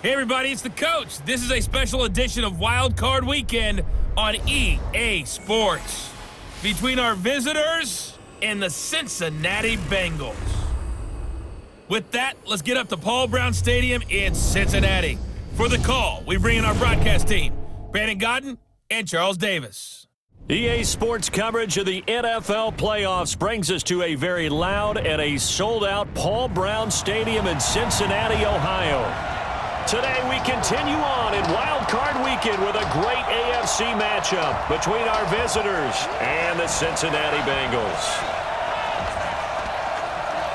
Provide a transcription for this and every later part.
Hey everybody, it's the coach. This is a special edition of Wildcard Weekend on EA Sports. Between our visitors and the Cincinnati Bengals. With that, let's get up to Paul Brown Stadium in Cincinnati. For the call, we bring in our broadcast team, Brandon Godden and Charles Davis. EA Sports coverage of the NFL playoffs brings us to a very loud and a sold-out Paul Brown Stadium in Cincinnati, Ohio. Today we continue on in Wild Card Weekend with a great AFC matchup between our visitors and the Cincinnati Bengals.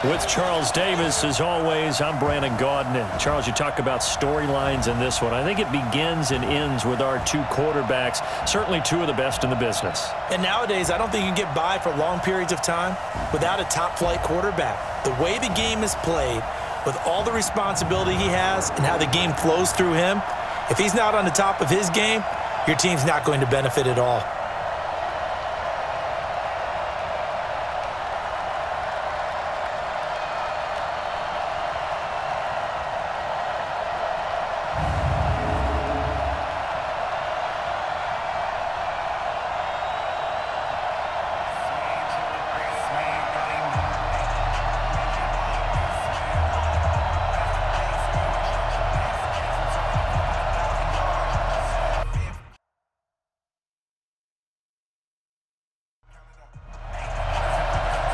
With Charles Davis, as always, I'm Brandon Godden. And Charles, you talk about storylines in this one. I think it begins and ends with our two quarterbacks, certainly two of the best in the business. And nowadays, I don't think you can get by for long periods of time without a top-flight quarterback. The way the game is played, with all the responsibility he has and how the game flows through him, if he's not on the top of his game, your team's not going to benefit at all.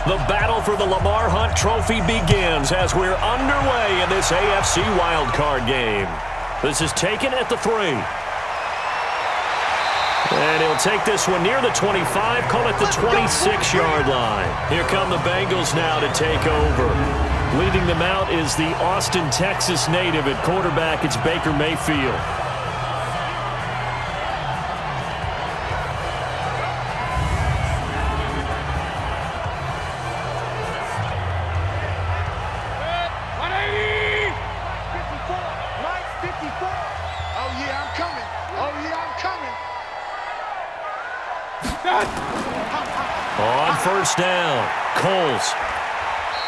The battle for the Lamar Hunt Trophy begins as we're underway in this AFC wildcard game. This is taken at the 3. And he'll take this one near the 25, call it the 26-yard line. Here come the Bengals now to take over. Leading them out is the Austin, Texas native at quarterback. It's Baker Mayfield. On first down, Coles.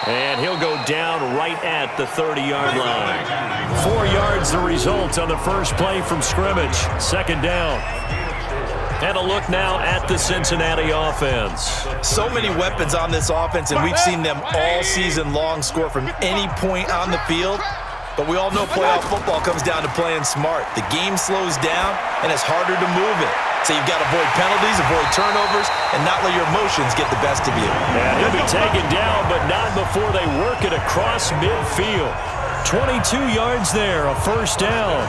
And he'll go down right at the 30-yard line. 4 yards the result on the first play from scrimmage. Second down. And a look now at the Cincinnati offense. So many weapons on this offense, and we've seen them all season long score from any point on the field. But we all know playoff football comes down to playing smart. The game slows down, and it's harder to move it. So you've got to avoid penalties, avoid turnovers, and not let your emotions get the best of you. And he'll be taken down, but not before they work it across midfield. 22 yards there, a first down.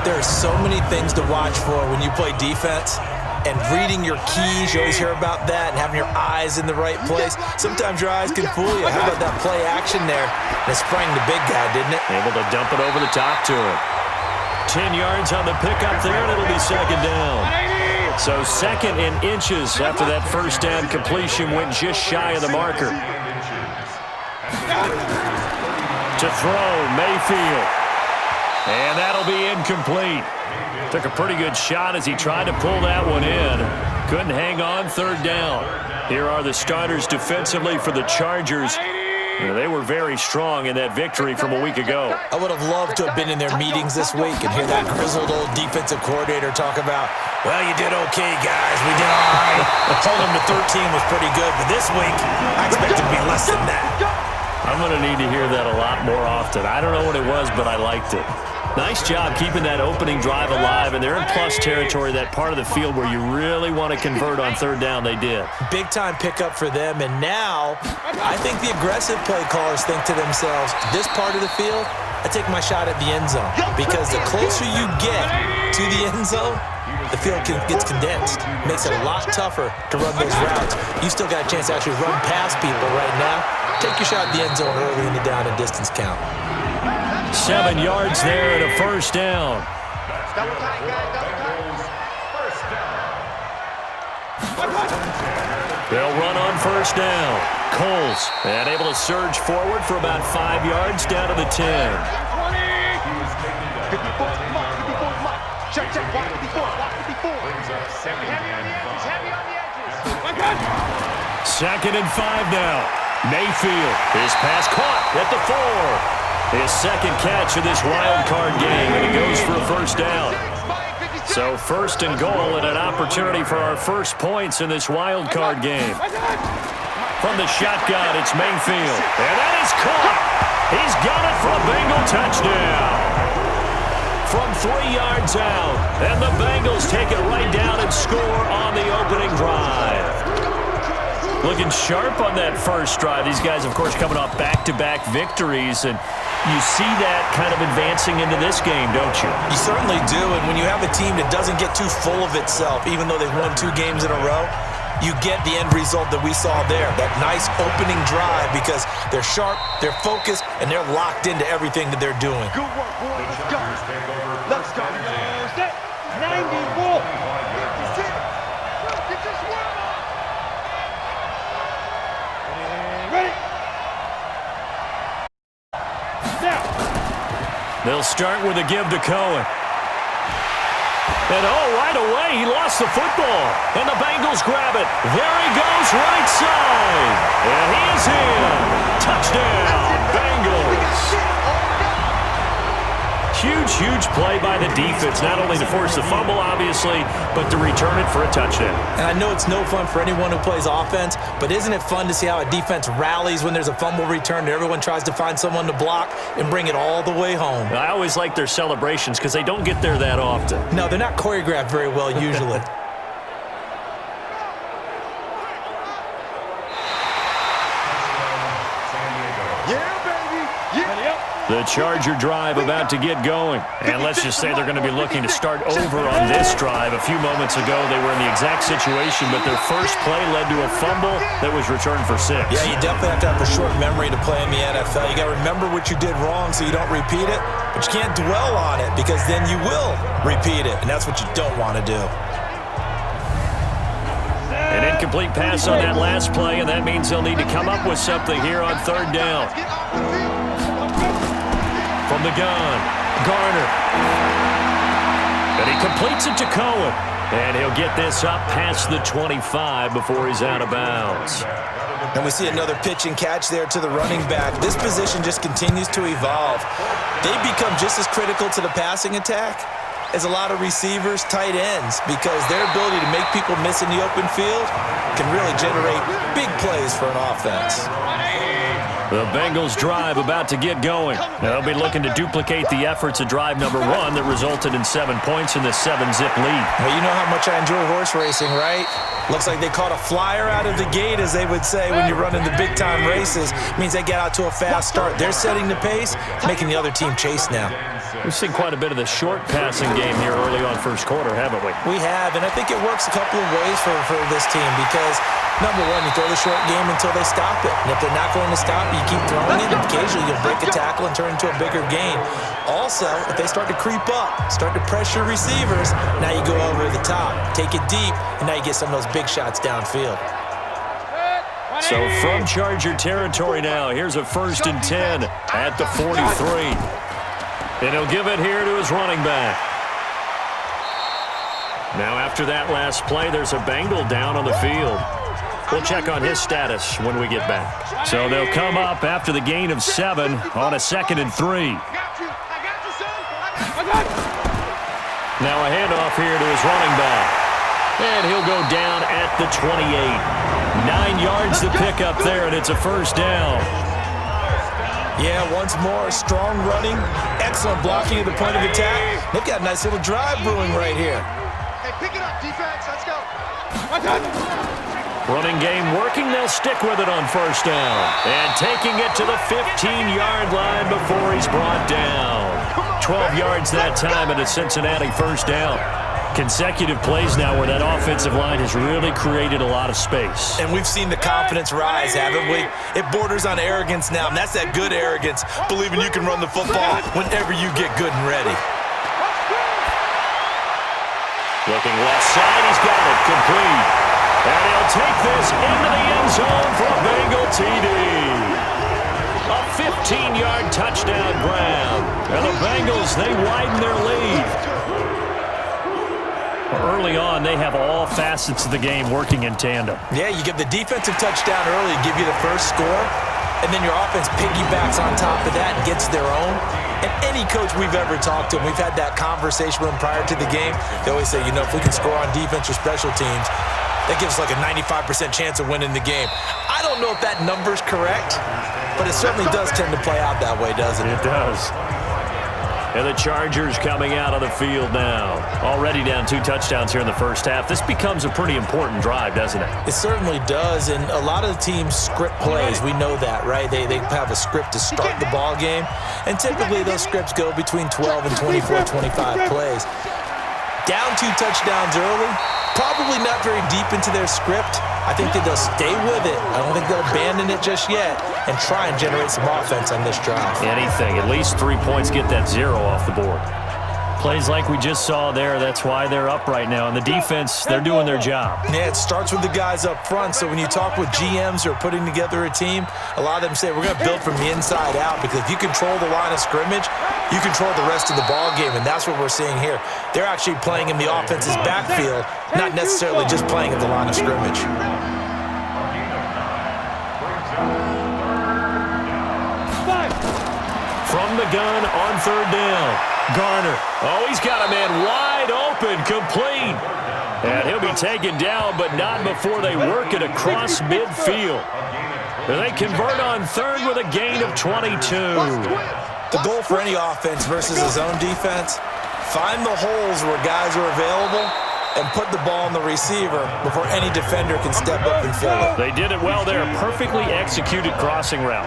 There are so many things to watch for when you play defense. And reading your keys, you always hear about that, and having your eyes in the right place. Sometimes your eyes can fool you. How about that play action there? It sprang the big guy, didn't it? Able to dump it over the top to him. 10 yards on the pickup there, and it'll be second down. So second and inches after that first down completion went just shy of the marker. To throw, Mayfield. And that'll be incomplete. Took a pretty good shot as he tried to pull that one in. Couldn't hang on, third down. Here are the starters defensively for the Chargers. They were very strong in that victory from a week ago. I would have loved to have been in their meetings this week and hear that grizzled old defensive coordinator talk about, well, you did okay, guys. We did all right. Holding them to 13 was pretty good, but this week, I expect it to be less than that. I'm going to need to hear that a lot more often. I don't know what it was, but I liked it. Nice job keeping that opening drive alive, and they're in plus territory, that part of the field where you really want to convert on third down. They did. Big-time pickup for them, and now I think the aggressive play callers think to themselves, this part of the field, I take my shot at the end zone, because the closer you get to the end zone, the field gets condensed. Makes it a lot tougher to run those routes. You still got a chance to actually run past people right now. Take your shot at the end zone early in the down and distance count. 7 yards there and a first down. They'll run on first down. Coles, and able to surge forward for about 5 yards down to the 10. Second and 5 now. Mayfield, his pass caught at the 4. His second catch of this wild card game, and he goes for a first down. So first and goal and an opportunity for our first points in this wild card game. From the shotgun, it's Mayfield. And that is caught. He's got it for a Bengal touchdown. From 3 yards out. And the Bengals take it right down and score on the opening drive. Looking sharp on that first drive. These guys, of course, coming off back-to-back victories. And you see that kind of advancing into this game, don't you? You certainly do. And when you have a team that doesn't get too full of itself, even though they've won 2 games in a row, you get the end result that we saw there, that nice opening drive, because they're sharp, they're focused, and they're locked into everything that they're doing. Good work, boys. Let's go. Let's go. Set. 94. Get your swerve on. Ready. Now. They'll start with a give to Cohen. And right away, he lost the football. And the Bengals grab it. There he goes, right side. And he is in. Touchdown, Bengals. Huge play by the defense, not only to force the fumble, obviously, but to return it for a touchdown. And I know it's no fun for anyone who plays offense, but isn't it fun to see how a defense rallies when there's a fumble return and everyone tries to find someone to block and bring it all the way home? I always like their celebrations because they don't get there that often. No, they're not choreographed very well usually. The Charger drive about to get going. And let's just say they're going to be looking to start over on this drive. A few moments ago, they were in the exact situation, but their first play led to a fumble that was returned for 6. Yeah, you definitely have to have a short memory to play in the NFL. You got to remember what you did wrong so you don't repeat it, but you can't dwell on it because then you will repeat it, and that's what you don't want to do. An incomplete pass on that last play, and that means they'll need to come up with something here on 3rd down. From the gun, Garner. And he completes it to Cohen. And he'll get this up past the 25 before he's out of bounds. And we see another pitch and catch there to the running back. This position just continues to evolve. They become just as critical to the passing attack as a lot of receivers, tight ends, because their ability to make people miss in the open field can really generate big plays for an offense. The Bengals drive about to get going. They'll be looking to duplicate the efforts of drive number 1 that resulted in 7 points in the 7-zip lead. Well, you know how much I enjoy horse racing, right? Looks like they caught a flyer out of the gate, as they would say when you're running the big-time races. It means they get out to a fast start. They're setting the pace, making the other team chase now. We've seen quite a bit of the short passing game here early on first quarter, haven't we? We have, and I think it works a couple of ways for this team because, number one, you throw the short game until they stop it. And if they're not going to stop it, you keep throwing it, and occasionally you'll break a tackle and turn it into a bigger gain. Also, if they start to creep up, start to pressure receivers, now you go over the top, take it deep, and now you get some of those big shots downfield. So from Charger territory now, here's a 1st and 10 at the 43. And he'll give it here to his running back. Now after that last play, there's a Bengal down on the field. We'll check on his status when we get back. So they'll come up after the gain of 7 on a 2nd and 3. Now a handoff here to his running back. And he'll go down at the 28. 9 yards to pick up there, and it's a 1st down. Yeah, once more, strong running, excellent blocking at the point of attack. They've got a nice little drive brewing right here. Hey, pick it up, defense. Let's go. Running game working, they'll stick with it on 1st down. And taking it to the 15-yard line before he's brought down. 12 yards that time and a Cincinnati 1st down. Consecutive plays now where that offensive line has really created a lot of space. And we've seen the confidence rise, haven't we? It borders on arrogance now, and that's that good arrogance, believing you can run the football whenever you get good and ready. Looking left side, he's got it complete. And he'll take this into the end zone for a Bengal TD. A 15-yard touchdown grab. And the Bengals, they widen their lead. Early on, they have all facets of the game working in tandem. Yeah, you give the defensive touchdown early, give you the first score. and then your offense piggybacks on top of that and gets their own. And any coach we've ever talked to, and we've had that conversation with them prior to the game, they always say, if we can score on defense or special teams, that gives us like a 95% chance of winning the game. I don't know if that number's correct, but it certainly does tend to play out that way, doesn't it? It does. And the Chargers coming out of the field now. Already down 2 touchdowns here in the first half. This becomes a pretty important drive, doesn't it? It certainly does, and a lot of the teams script plays. We know that, right? They have a script to start the ball game, and typically those scripts go between 12 and 24, 25 plays. Down 2 touchdowns early, probably not very deep into their script. I think that they'll stay with it. I don't think they'll abandon it just yet and try and generate some offense on this drive. Anything. At least 3 points, get that 0 off the board. Plays like we just saw there, that's why they're up right now. And the defense, they're doing their job. Yeah, it starts with the guys up front. So when you talk with GMs who are putting together a team, a lot of them say we're going to build from the inside out, because if you control the line of scrimmage, you control the rest of the ball game, and that's what we're seeing here. They're actually playing in the offense's backfield, not necessarily just playing at the line of scrimmage. From the gun on 3rd down. Garner. Oh, he's got a man wide open, complete. And he'll be taken down, but not before they work it across midfield. And they convert on 3rd with a gain of 22. The goal for any offense versus a zone defense, find the holes where guys are available and put the ball on the receiver before any defender can step up and fill it. They did it well there. Perfectly executed crossing route.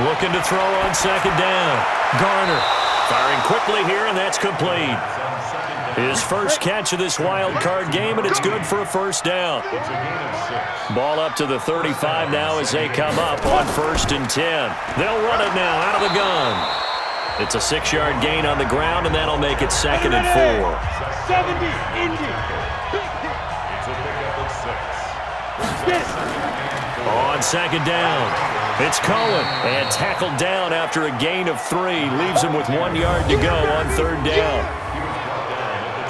Looking to throw on 2nd down. Garner firing quickly here, and that's complete. His first catch of this wild card game, and it's good for a 1st down. Ball up to the 35 now as they come up on 1st and 10. They'll run it now out of the gun. It's a 6-yard gain on the ground, and that'll make it 2nd and 4. 70, Indy. On 2nd down. It's Cohen, and tackled down after a gain of 3. Leaves him with 1 yard to go on 3rd down.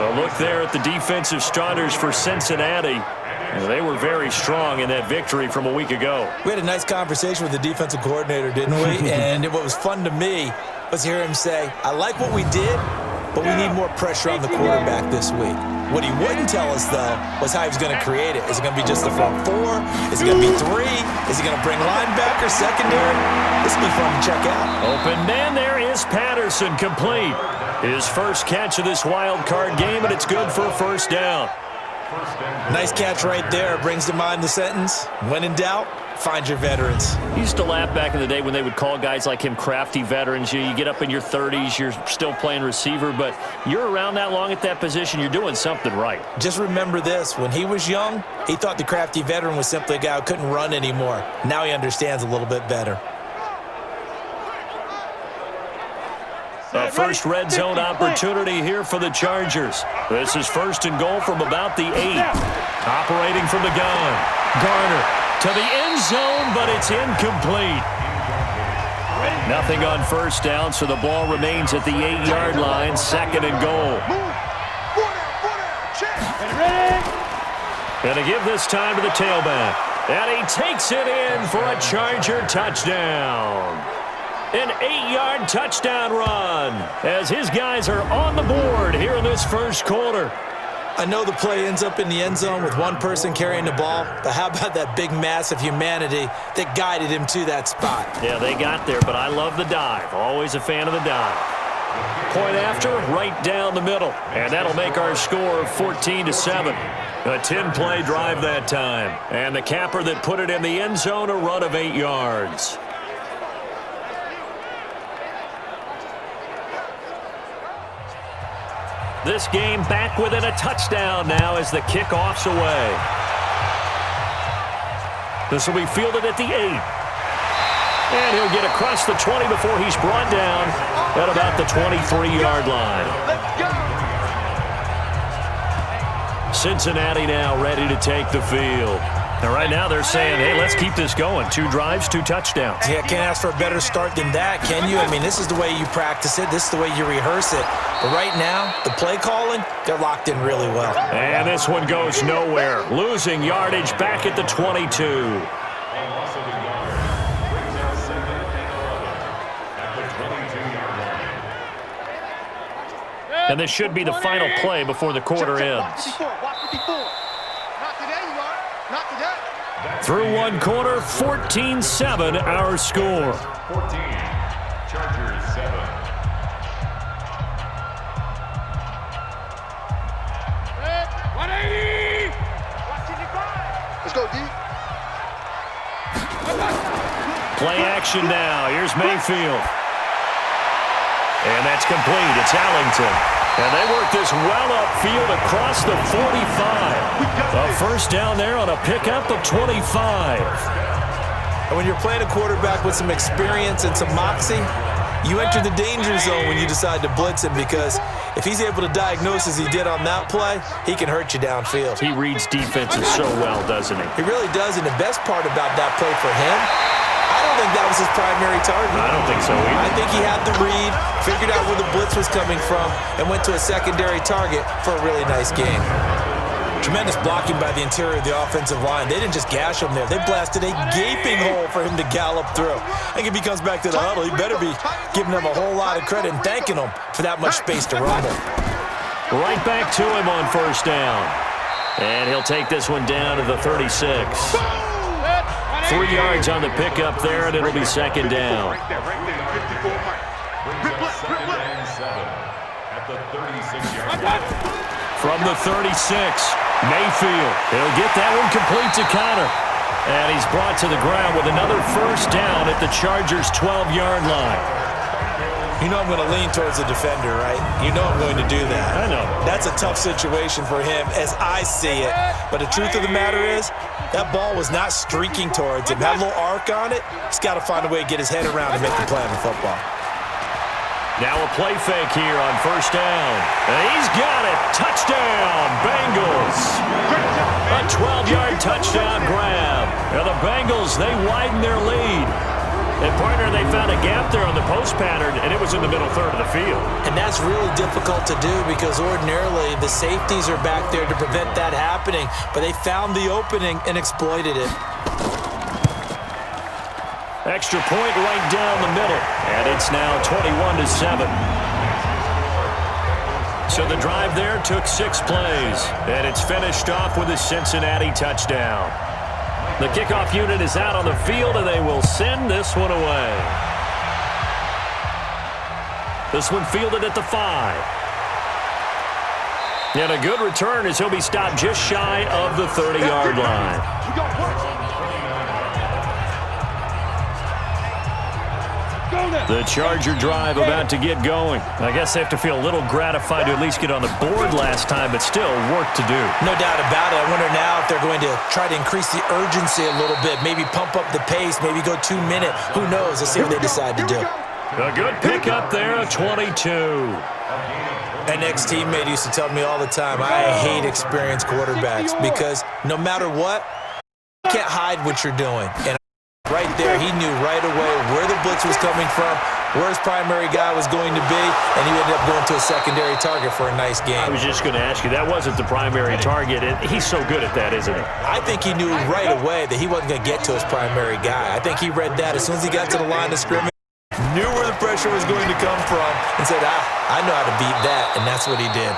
A look there at the defensive starters for Cincinnati. They were very strong in that victory from a week ago. We had a nice conversation with the defensive coordinator, didn't we? And what was fun to me was hear him say, I like what we did, but we need more pressure on the quarterback this week. What he wouldn't tell us, though, was how he was going to create it. Is it going to be just the front 4? Is it going to be 3? Is he going to bring linebacker, secondary? This will be fun to check out. Open man, there is Patterson, complete. His first catch of this wild card game, and it's good for a 1st down. Nice catch right there. Brings to mind the sentence, when in doubt, find your veterans. He used to laugh back in the day when they would call guys like him crafty veterans. You get up in your 30s, you're still playing receiver, but you're around that long at that position, you're doing something right. Just remember this. When he was young, he thought the crafty veteran was simply a guy who couldn't run anymore. Now he understands a little bit better. A first red zone opportunity here for the Chargers. This is 1st and goal from about the 8. Operating from the gun. Garner to the end zone, but it's incomplete. Nothing on 1st down, so the ball remains at the 8-yard line. 2nd and goal. And to give this time to the tailback. And he takes it in for a Charger touchdown. An 8-yard touchdown run as his guys are on the board here in this first quarter. I know the play ends up in the end zone with one person carrying the ball, but how about that big mass of humanity that guided him to that spot? Yeah, they got there, but I love the dive. Always a fan of the dive. Point after, right down the middle. And that'll make our score 14-7. A 10-play drive that time. And the capper that put it in the end zone, a run of 8 yards. This game back within a touchdown now as the kickoff's away. This will be fielded at the 8. And he'll get across the 20 before he's brought down at about the 23-yard line. Cincinnati now ready to take the field. And right now they're saying, hey, let's keep this going. 2 drives, 2 touchdowns. Yeah, can't ask for a better start than that, can you? I mean, this is the way you practice it. This is the way you rehearse it. But right now, the play calling, they're locked in really well. And this one goes nowhere. Losing yardage back at the 22. And this should be the final play before the quarter ends. Through one quarter, 14-7 our score. 14, Chargers 7. Let's go, D. Play action now. Here's Mayfield. And that's complete. It's Allington. And they work this well upfield across the 45. A first down there on a pickup of 25. And when you're playing a quarterback with some experience and some moxie, you enter the danger zone when you decide to blitz him, because if he's able to diagnose as he did on that play, he can hurt you downfield. He reads defenses so well, doesn't he? He really does, and the best part about that play for him, I don't think that was his primary target. I don't think so either. I think he had the read, figured out where the blitz was coming from, and went to a secondary target for a really nice game. Tremendous blocking by the interior of the offensive line. They didn't just gash him there. They blasted a gaping hole for him to gallop through. I think if he comes back to the huddle, he better be giving them a whole lot of credit and thanking them for that much space to rumble. Right back to him on first down. And he'll take this one down to the 36. 3 yards on the pickup there, and it'll be second down. From the 36, Mayfield. He'll get that one complete to Connor. And he's brought to the ground with another first down at the Chargers' 12-yard line. You know I'm going to lean towards the defender, right? You know I'm going to do that. I know. That's a tough situation for him as I see it. But the truth of the matter is, that ball was not streaking towards him. Had a little arc on it. He's got to find a way to get his head around and make the play on the football. Now a play fake here on first down. And he's got it. Touchdown, Bengals. A 12-yard touchdown grab. Now the Bengals, they widen their lead. And, partner, they found a gap there on the post pattern, and it was in the middle third of the field. And that's really difficult to do because ordinarily the safeties are back there to prevent that happening. But they found the opening and exploited it. Extra point right down the middle, and it's now 21-7. So the drive there took 6 plays, and it's finished off with a Cincinnati touchdown. The kickoff unit is out on the field, and they will send this one away. This one fielded at the 5. And a good return as he'll be stopped just shy of the 30-yard line. The Charger drive about to get going. I guess they have to feel a little gratified to at least get on the board last time, but still work to do. No doubt about it. I wonder now if they're going to try to increase the urgency a little bit, maybe pump up the pace, maybe go 2-minute. Who knows? Let's see what they decide to do. A good pickup there, a 22. An ex-teammate used to tell me all the time, I hate experienced quarterbacks because no matter what, you can't hide what you're doing. And right there, he knew right away where the blitz was coming from, where his primary guy was going to be, and he ended up going to a secondary target for a nice game. I was just going to ask you, that wasn't the primary target, and he's so good at that, isn't he? I think he knew right away that he wasn't going to get to his primary guy. I think he read that as soon as he got to the line of scrimmage, knew where the pressure was going to come from, and said, I know how to beat that, and that's what he did.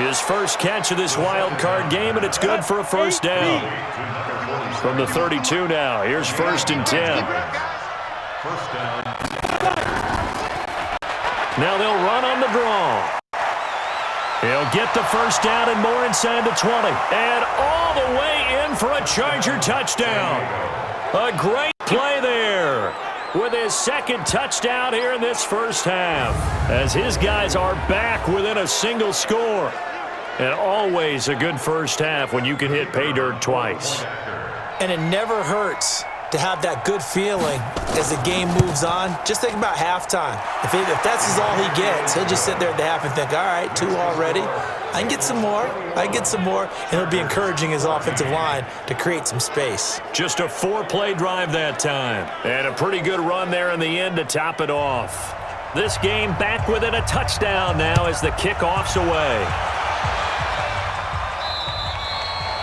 His first catch of this wild card game, and it's good for a first down. From the 32 now, here's 1st and 10. Now they'll run on the draw. He'll get the first down and more inside the 20. And all the way in for a Charger touchdown. A great play there with his second touchdown here in this first half, as his guys are back within a single score. And always a good first half when you can hit pay dirt twice. And it never hurts to have that good feeling as the game moves on. Just think about halftime. If that's all he gets, he'll just sit there at the half and think, all right, 2 already. I can get some more. And he'll be encouraging his offensive line to create some space. Just a 4-play drive that time. And a pretty good run there in the end to top it off. This game back within a touchdown now as the kickoff's away.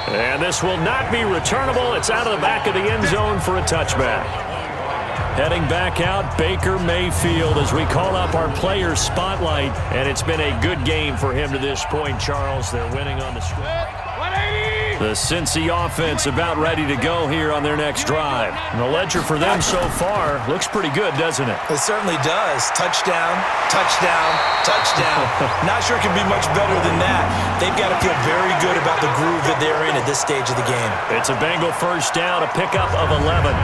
And this will not be returnable. It's out of the back of the end zone for a touchback. Heading back out, Baker Mayfield as we call up our player spotlight. And it's been a good game for him to this point, Charles. They're winning on the score. The Cincy offense about ready to go here on their next drive. And the ledger for them so far looks pretty good, doesn't it? It certainly does. Touchdown, touchdown, touchdown. Not sure it can be much better than that. They've got to feel very good about the groove that they're in at this stage of the game. It's a Bengal first down, a pickup of 11.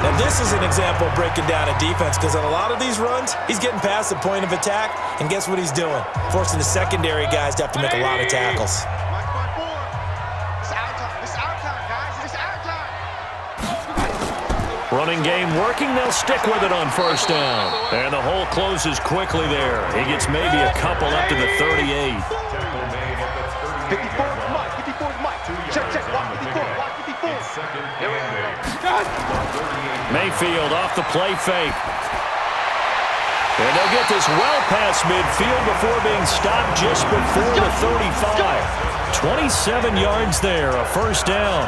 Now, this is an example of breaking down a defense because on a lot of these runs, he's getting past the point of attack, and guess what he's doing? Forcing the secondary guys to have to make a lot of tackles. Running game working, they'll stick with it on first down. And the hole closes quickly there. He gets maybe a couple up to the 38. 54, Mike, 54, Mike. Check, watch 54, watch 54. Mayfield off the play fake. And they'll get this well past midfield before being stopped just before the 35. 27 yards there, a first down.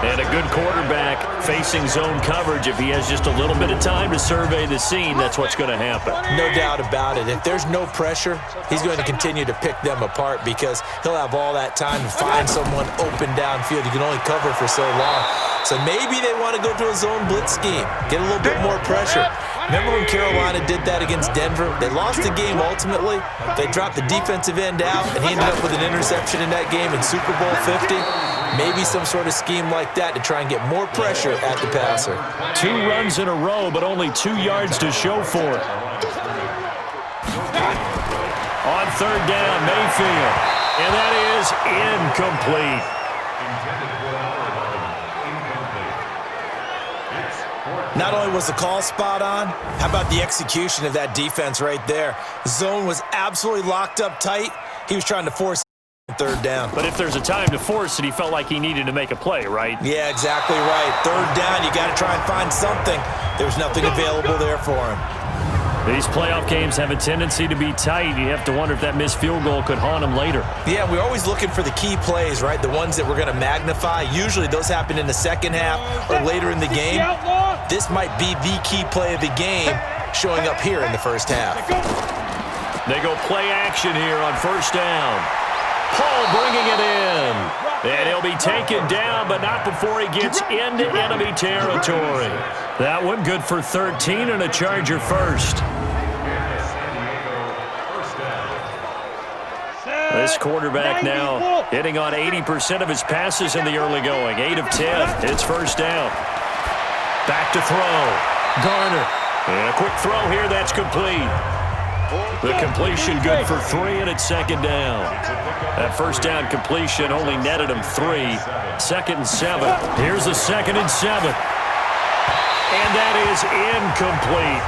And a good quarterback facing zone coverage. If he has just a little bit of time to survey the scene, that's what's going to happen. No doubt about it. If there's no pressure, he's going to continue to pick them apart because he'll have all that time to find someone open downfield. You can only cover for so long. So maybe they want to go to a zone blitz scheme, get a little bit more pressure. Remember when Carolina did that against Denver? They lost the game ultimately. They dropped the defensive end out, and he ended up with an interception in that game in Super Bowl 50. Maybe some sort of scheme like that to try and get more pressure at the passer. 2 runs in a row, but only 2 yards to show for it. On third down, Mayfield. And that is incomplete. Not only was the call spot on, how about the execution of that defense right there? The zone was absolutely locked up tight. He was trying to force third down. But if there's a time to force it, he felt like he needed to make a play, right? Yeah, exactly right. Third down, you got to try and find something. There's nothing available there for him. These playoff games have a tendency to be tight. You have to wonder if that missed field goal could haunt him later. Yeah, we're always looking for the key plays, right? The ones that we're going to magnify. Usually those happen in the second half or later in the game. This might be the key play of the game showing up here in the first half. They go play action here on first down. Paul bringing it in. And he'll be taken down, but not before he gets into enemy territory. That one good for 13 and a Charger first. This quarterback now hitting on 80% of his passes in the early going. 8 of 10. It's first down. Back to throw. Garner. And a quick throw here. That's complete. The completion good for 3, and it's second down. That first down completion only netted him 3. 2nd and 7. Here's a 2nd and 7. And that is incomplete.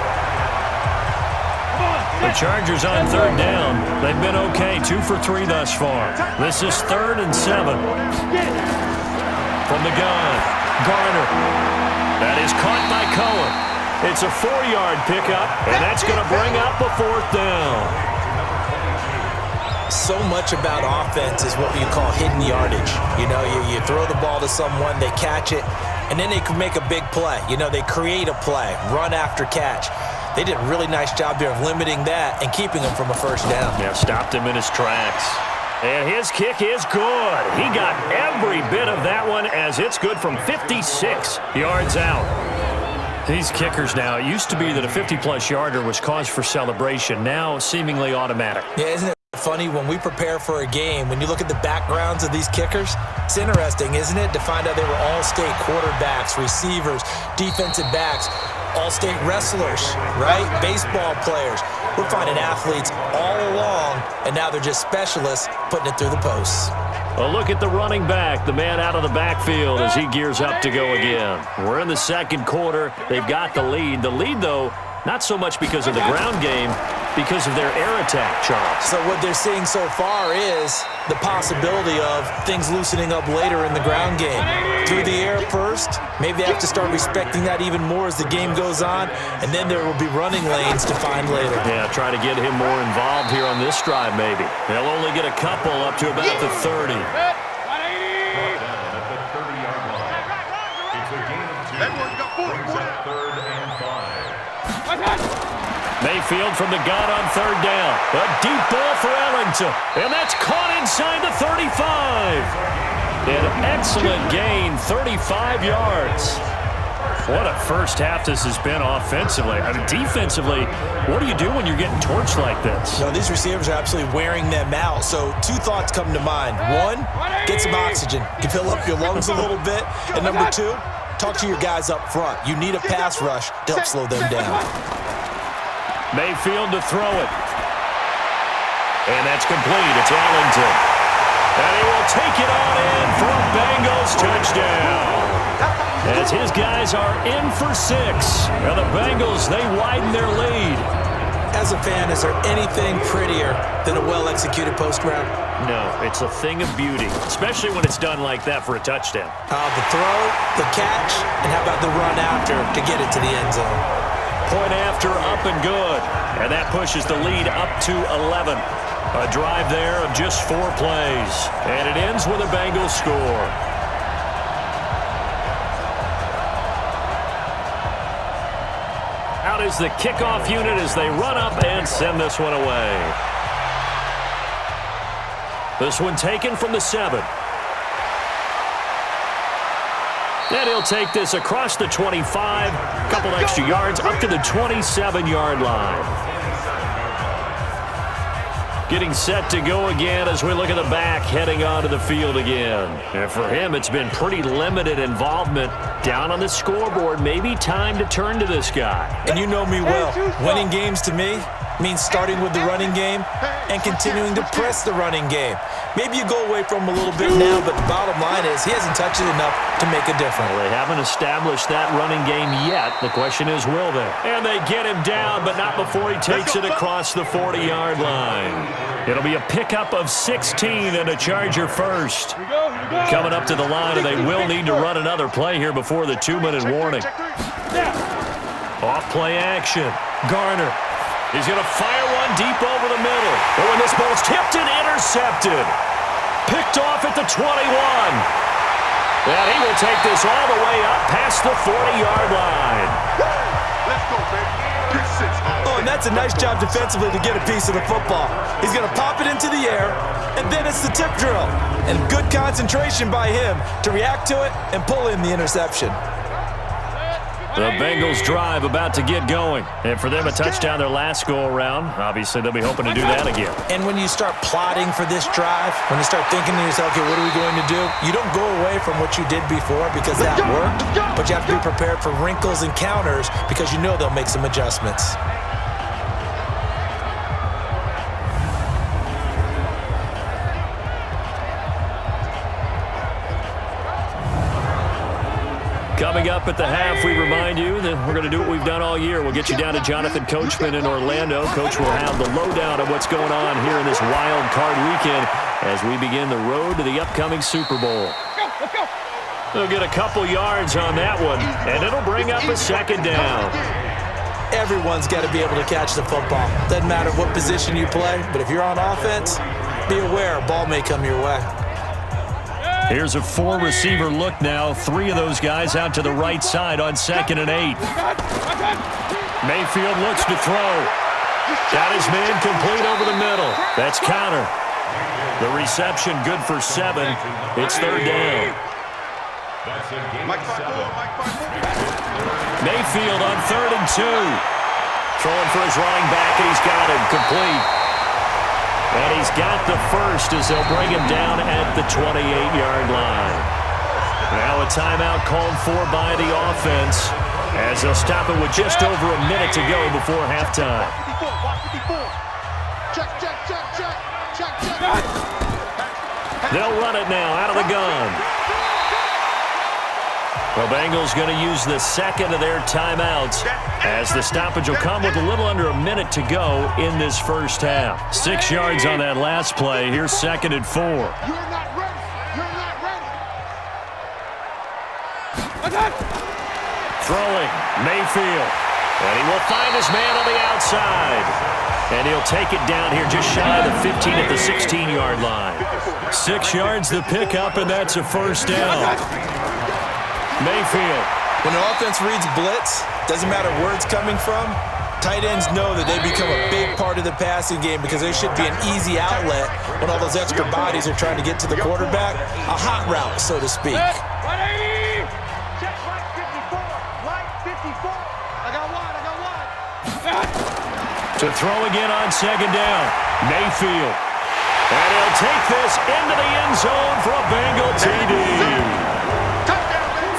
The Chargers on third down. They've been okay. 2 for 3 thus far. This is 3rd and 7. From the gun, Garner. That is caught by Cohen. It's a 4-yard pickup, and that's going to bring up a 4th down. So much about offense is what you call hidden yardage. You know, you throw the ball to someone, they catch it, and then they can make a big play. You know, they create a play, run after catch. They did a really nice job here of limiting that and keeping him from a first down. Yeah, stopped him in his tracks. And his kick is good. He got every bit of that one as it's good from 56 yards out. These kickers now, it used to be that a 50-plus yarder was cause for celebration. Now, seemingly automatic. Yeah, isn't it funny when we prepare for a game, when you look at the backgrounds of these kickers, it's interesting, isn't it, to find out they were all-state quarterbacks, receivers, defensive backs, all-state wrestlers, right? Baseball players. We're finding athletes all along, and now they're just specialists putting it through the posts. A look at the running back, the man out of the backfield as he gears up to go again. We're in the second quarter. They've got the lead. The lead, though, not so much because of the ground game, because of their air attack, Charles. So what they're seeing so far is the possibility of things loosening up later in the ground game. Through the air first, maybe they have to start respecting that even more as the game goes on, and then there will be running lanes to find later. Yeah, try to get him more involved here on this drive maybe. They'll only get a couple up to about the 30. Brought down at the 30-yard line. It's a gain of 2. Brings up 3rd and 5. Mayfield from the gun on 3rd down. A deep ball for Ellington. And that's caught inside the 35. An excellent gain, 35 yards. What a first half this has been offensively. I mean, defensively, what do you do when you're getting torched like this? No, these receivers are absolutely wearing them out. So 2 thoughts come to mind. 1, get some oxygen. You can fill up your lungs a little bit. And number 2, talk to your guys up front. You need a pass rush to help slow them down. Mayfield to throw it. And that's complete. It's Ellington. And he will take it on in for a Bengals touchdown. As his guys are in for 6. And the Bengals, they widen their lead. As a fan, is there anything prettier than a well-executed post route? No, it's a thing of beauty, especially when it's done like that for a touchdown. The throw, the catch, and how about the run after to get it to the end zone? Point after, up and good. And that pushes the lead up to 11. A drive there of just 4 plays. And it ends with a Bengals score. Out is the kickoff unit as they run up and send this one away. This one taken from the 7. And he'll take this across the 25, a couple extra yards, up to the 27-yard line. Getting set to go again as we look at the back, heading onto the field again. And for him, it's been pretty limited involvement down on the scoreboard. Maybe time to turn to this guy. And you know me well. Winning games to me means starting with the running game and continuing to press the running game. Maybe you go away from him a little bit now, but the bottom line is he hasn't touched it enough to make a difference. Well, they haven't established that running game yet. The question is, will they? And they get him down, but not before he takes it across the 40-yard line. It'll be a pickup of 16 and a Charger first. Coming up to the line, and they will need to run another play here before the 2-minute warning. Off play action. Garner. He's going to fire one deep over the middle. Oh, and this ball's tipped and intercepted. Picked off at the 21. And he will take this all the way up past the 40-yard line. Let's go, baby. Oh, and that's a nice job defensively to get a piece of the football. He's going to pop it into the air, and then it's the tip drill. And good concentration by him to react to it and pull in the interception. The Bengals drive about to get going. And for them, a touchdown their last go-around. Obviously, they'll be hoping to do that again. And when you start plotting for this drive, when you start thinking to yourself, okay, what are we going to do? You don't go away from what you did before because that worked, but you have to be prepared for wrinkles and counters because you know they'll make some adjustments. Coming up at the half, we remind you that we're going to do what we've done all year. We'll get you down to Jonathan Coachman in Orlando. Coach will have the lowdown of what's going on here in this wild card weekend as we begin the road to the upcoming Super Bowl. They'll get a couple yards on that one, and it'll bring up a 2nd down. Everyone's got to be able to catch the football. Doesn't matter what position you play, but if you're on offense, be aware a ball may come your way. Here's a 4-receiver look now. 3 of those guys out to the right side on 2nd and 8. Mayfield looks to throw. Got his man complete over the middle. That's counter. The reception good for 7. It's 3rd down. Mayfield on 3rd and 2. Throwing for his running back, and he's got him complete. And he's got the first as they'll bring him down at the 28-yard line. Now a timeout called for by the offense as they'll stop it with just over a minute to go before halftime. They'll run it now out of the gun. The Bengals going to use the second of their timeouts as the stoppage will come with a little under a minute to go in this first half. 6 yards on that last play. Here's 2nd and 4. You're not ready. You're not ready. Throwing, Mayfield. And he will find his man on the outside. And he'll take it down here just shy of the 15 at the 16-yard line. 6 yards the pickup, and that's a first down. Mayfield. When the offense reads blitz, doesn't matter where it's coming from, tight ends know that they become a big part of the passing game because there should be an easy outlet when all those extra bodies are trying to get to the quarterback. A hot route, so to speak. Check right 54. Right 54. I got one. To throw again on 2nd down. Mayfield. And he'll take this into the end zone for a Bengal TD.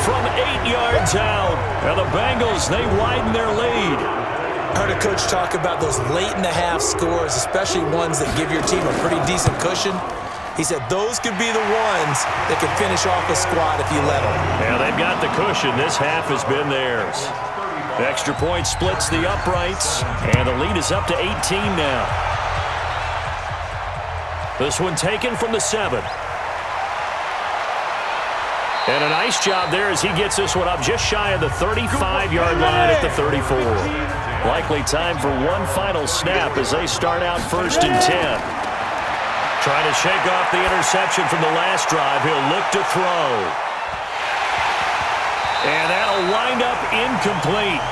From 8 yards out. And the Bengals, they widen their lead. I heard a coach talk about those late-in-the-half scores, especially ones that give your team a pretty decent cushion. He said those could be the ones that could finish off a squad if you let them. Yeah, they've got the cushion. This half has been theirs. The extra point splits the uprights, and the lead is up to 18 now. This one taken from the 7. And a nice job there as he gets this one up just shy of the 35-yard line at the 34. Likely time for one final snap as they start out 1st and 10. Trying to shake off the interception from the last drive. He'll look to throw. And that'll wind up incomplete.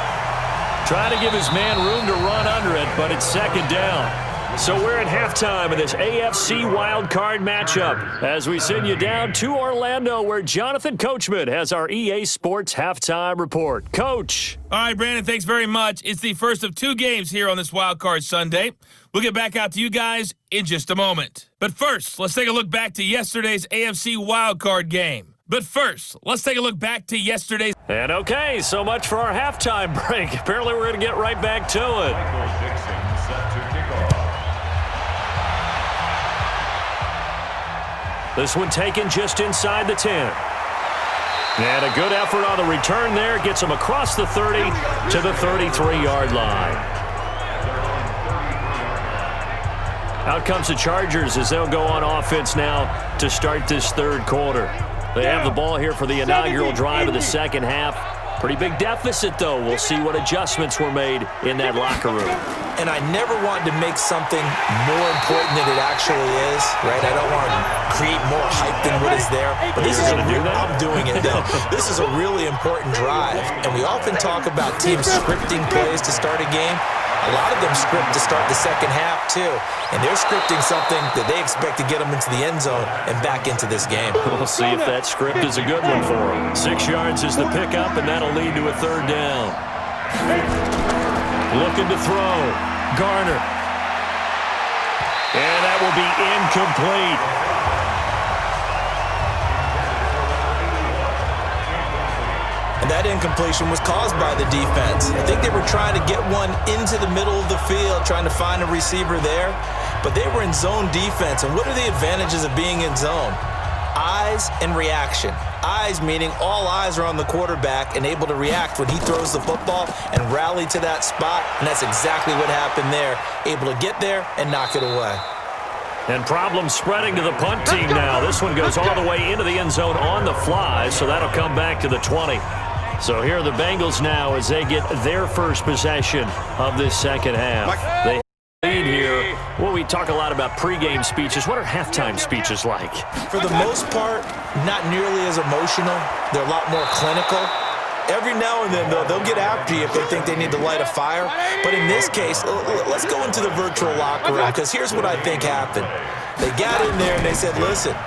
Trying to give his man room to run under it, but it's 2nd down. So we're at halftime of this AFC Wildcard matchup as we send you down to Orlando where Jonathan Coachman has our EA Sports Halftime Report. Coach. All right, Brandon, thanks very much. It's the first of 2 games here on this Wildcard Sunday. We'll get back out to you guys in just a moment. But first, let's take a look back to yesterday's AFC Wildcard game. And okay, so much for our halftime break. Apparently we're going to get right back to it. This one taken just inside the 10. And a good effort on the return there. Gets him across the 30 to the 33-yard line. Out comes the Chargers as they'll go on offense now to start this 3rd quarter. They have the ball here for the inaugural drive of the second half. Pretty big deficit, though. We'll see what adjustments were made in that locker room. And I never want to make something more important than it actually is, right? I don't want to create more hype than what is there. But this is I'm doing it, though. This is a really important drive. And we often talk about teams scripting plays to start a game. A lot of them script to start the second half, too. And they're scripting something that they expect to get them into the end zone and back into this game. We'll see if that script is a good one for them. 6 yards is the pickup, and that'll lead to a 3rd down. Looking to throw. Garner. And that will be incomplete. And that incompletion was caused by the defense. I think they were trying to get one into the middle of the field, trying to find a receiver there. But they were in zone defense. And what are the advantages of being in zone? Eyes and reaction. Eyes meaning all eyes are on the quarterback and able to react when he throws the football and rally to that spot. And that's exactly what happened there. Able to get there and knock it away. And problems spreading to the punt team now. This one goes all the way into the end zone on the fly, so that'll come back to the 20. So here are the Bengals now as they get their first possession of this second half. They lead here. Well, we talk a lot about pregame speeches. What are halftime speeches like? For the most part, not nearly as emotional. They're a lot more clinical. Every now and then, though, they'll get after you if they think they need to light a fire. But in this case, let's go into the virtual locker room, because here's what I think happened. They got in there and they said, listen,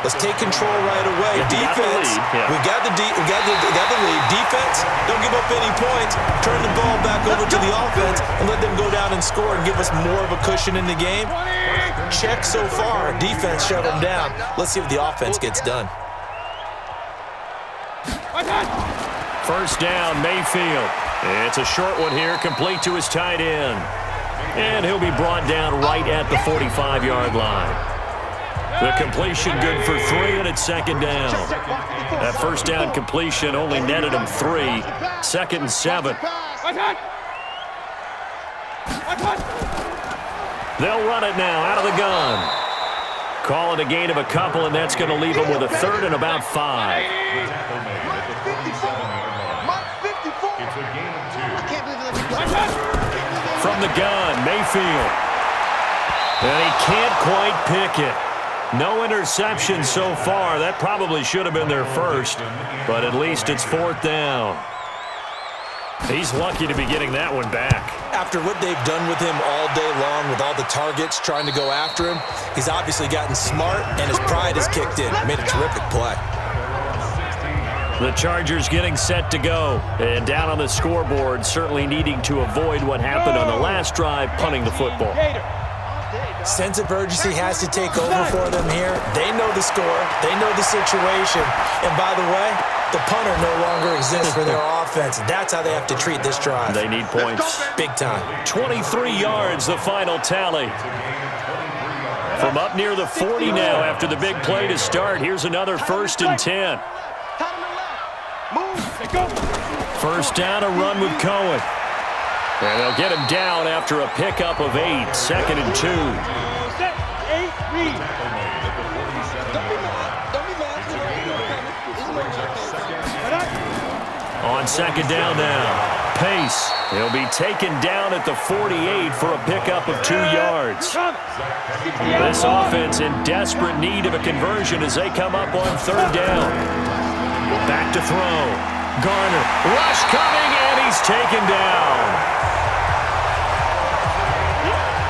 let's take control right away. Defense, we got the lead. Defense, don't give up any points. Turn the ball back over to the offense and let them go down and score and give us more of a cushion in the game. Check so far. Defense shut them down. Let's see if the offense gets done. First down, Mayfield. It's a short one here, complete to his tight end. And he'll be brought down right at the 45-yard line. The completion good for 3, and it's second down. That first down completion only netted him 3. Second and 7. They'll run it now out of the gun. Call it a gain of a couple, and that's going to leave them with a third and about 5. It's a gain of 2. From the gun, Mayfield. And he can't quite pick it. No interception so far. That probably should have been their first, but at least it's 4th down. He's lucky to be getting that one back. After what they've done with him all day long with all the targets trying to go after him, he's obviously gotten smart, and his pride has kicked in. Made a terrific play. The Chargers getting set to go. And down on the scoreboard, certainly needing to avoid what happened on the last drive, punting the football. Sense of urgency has to take over for them here. They know the score. They know the situation. And by the way, the punter no longer exists for their offense. That's how they have to treat this drive. They need points. Big time. 23 yards, the final tally. From up near the 40 now after the big play to start. Here's another 1st and 10. First down, a run with Cohen. And they'll get him down after a pickup of 8. 2nd and 2. On second down now. Pace. He'll be taken down at the 48 for a pickup of 2 yards. This offense in desperate need of a conversion as they come up on 3rd down. Back to throw. Garner. Rush coming, and he's taken down.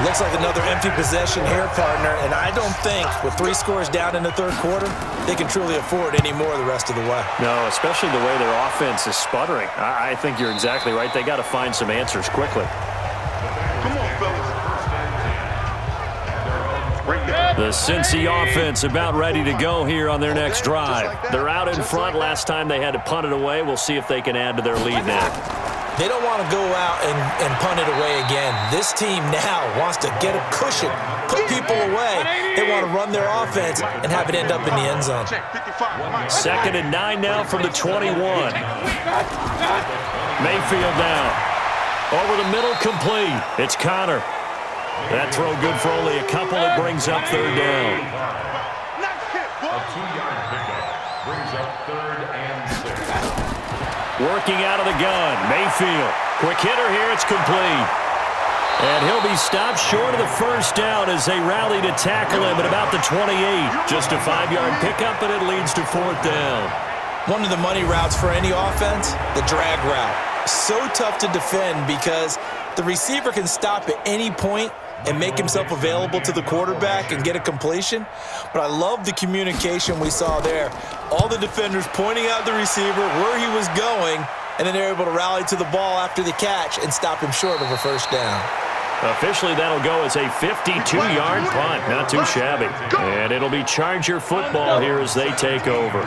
Looks like another empty possession here, partner, and I don't think with 3 scores down in the 3rd quarter, they can truly afford any more the rest of the way. No, especially the way their offense is sputtering. I think you're exactly right. They got to find some answers quickly. Come on, fellas. The Cincy offense about ready to go here on their next drive. They're out in front. Last time they had to punt it away. We'll see if they can add to their lead now. They don't want to go out and punt it away again. This team now wants to get a cushion, put people away. They want to run their offense and have it end up in the end zone. 2nd and 9 now from the 21. Mayfield now. Over the middle, complete. It's Connor. That throw good for only a couple. It brings up 3rd down. A 2-yard pickup brings up 3rd and 6. Working out of the gun. Mayfield. Quick hitter here. It's complete. And he'll be stopped short of the first down as they rally to tackle him at about the 28. Just a 5-yard pickup, and it leads to 4th down. One of the money routes for any offense, the drag route. So tough to defend because the receiver can stop at any point and make himself available to the quarterback and get a completion. But I love the communication we saw there. All the defenders pointing out the receiver, where he was going, and then they're able to rally to the ball after the catch and stop him short of a first down. Officially, that'll go as a 52-yard punt. Not too shabby. And it'll be Charger football here as they take over.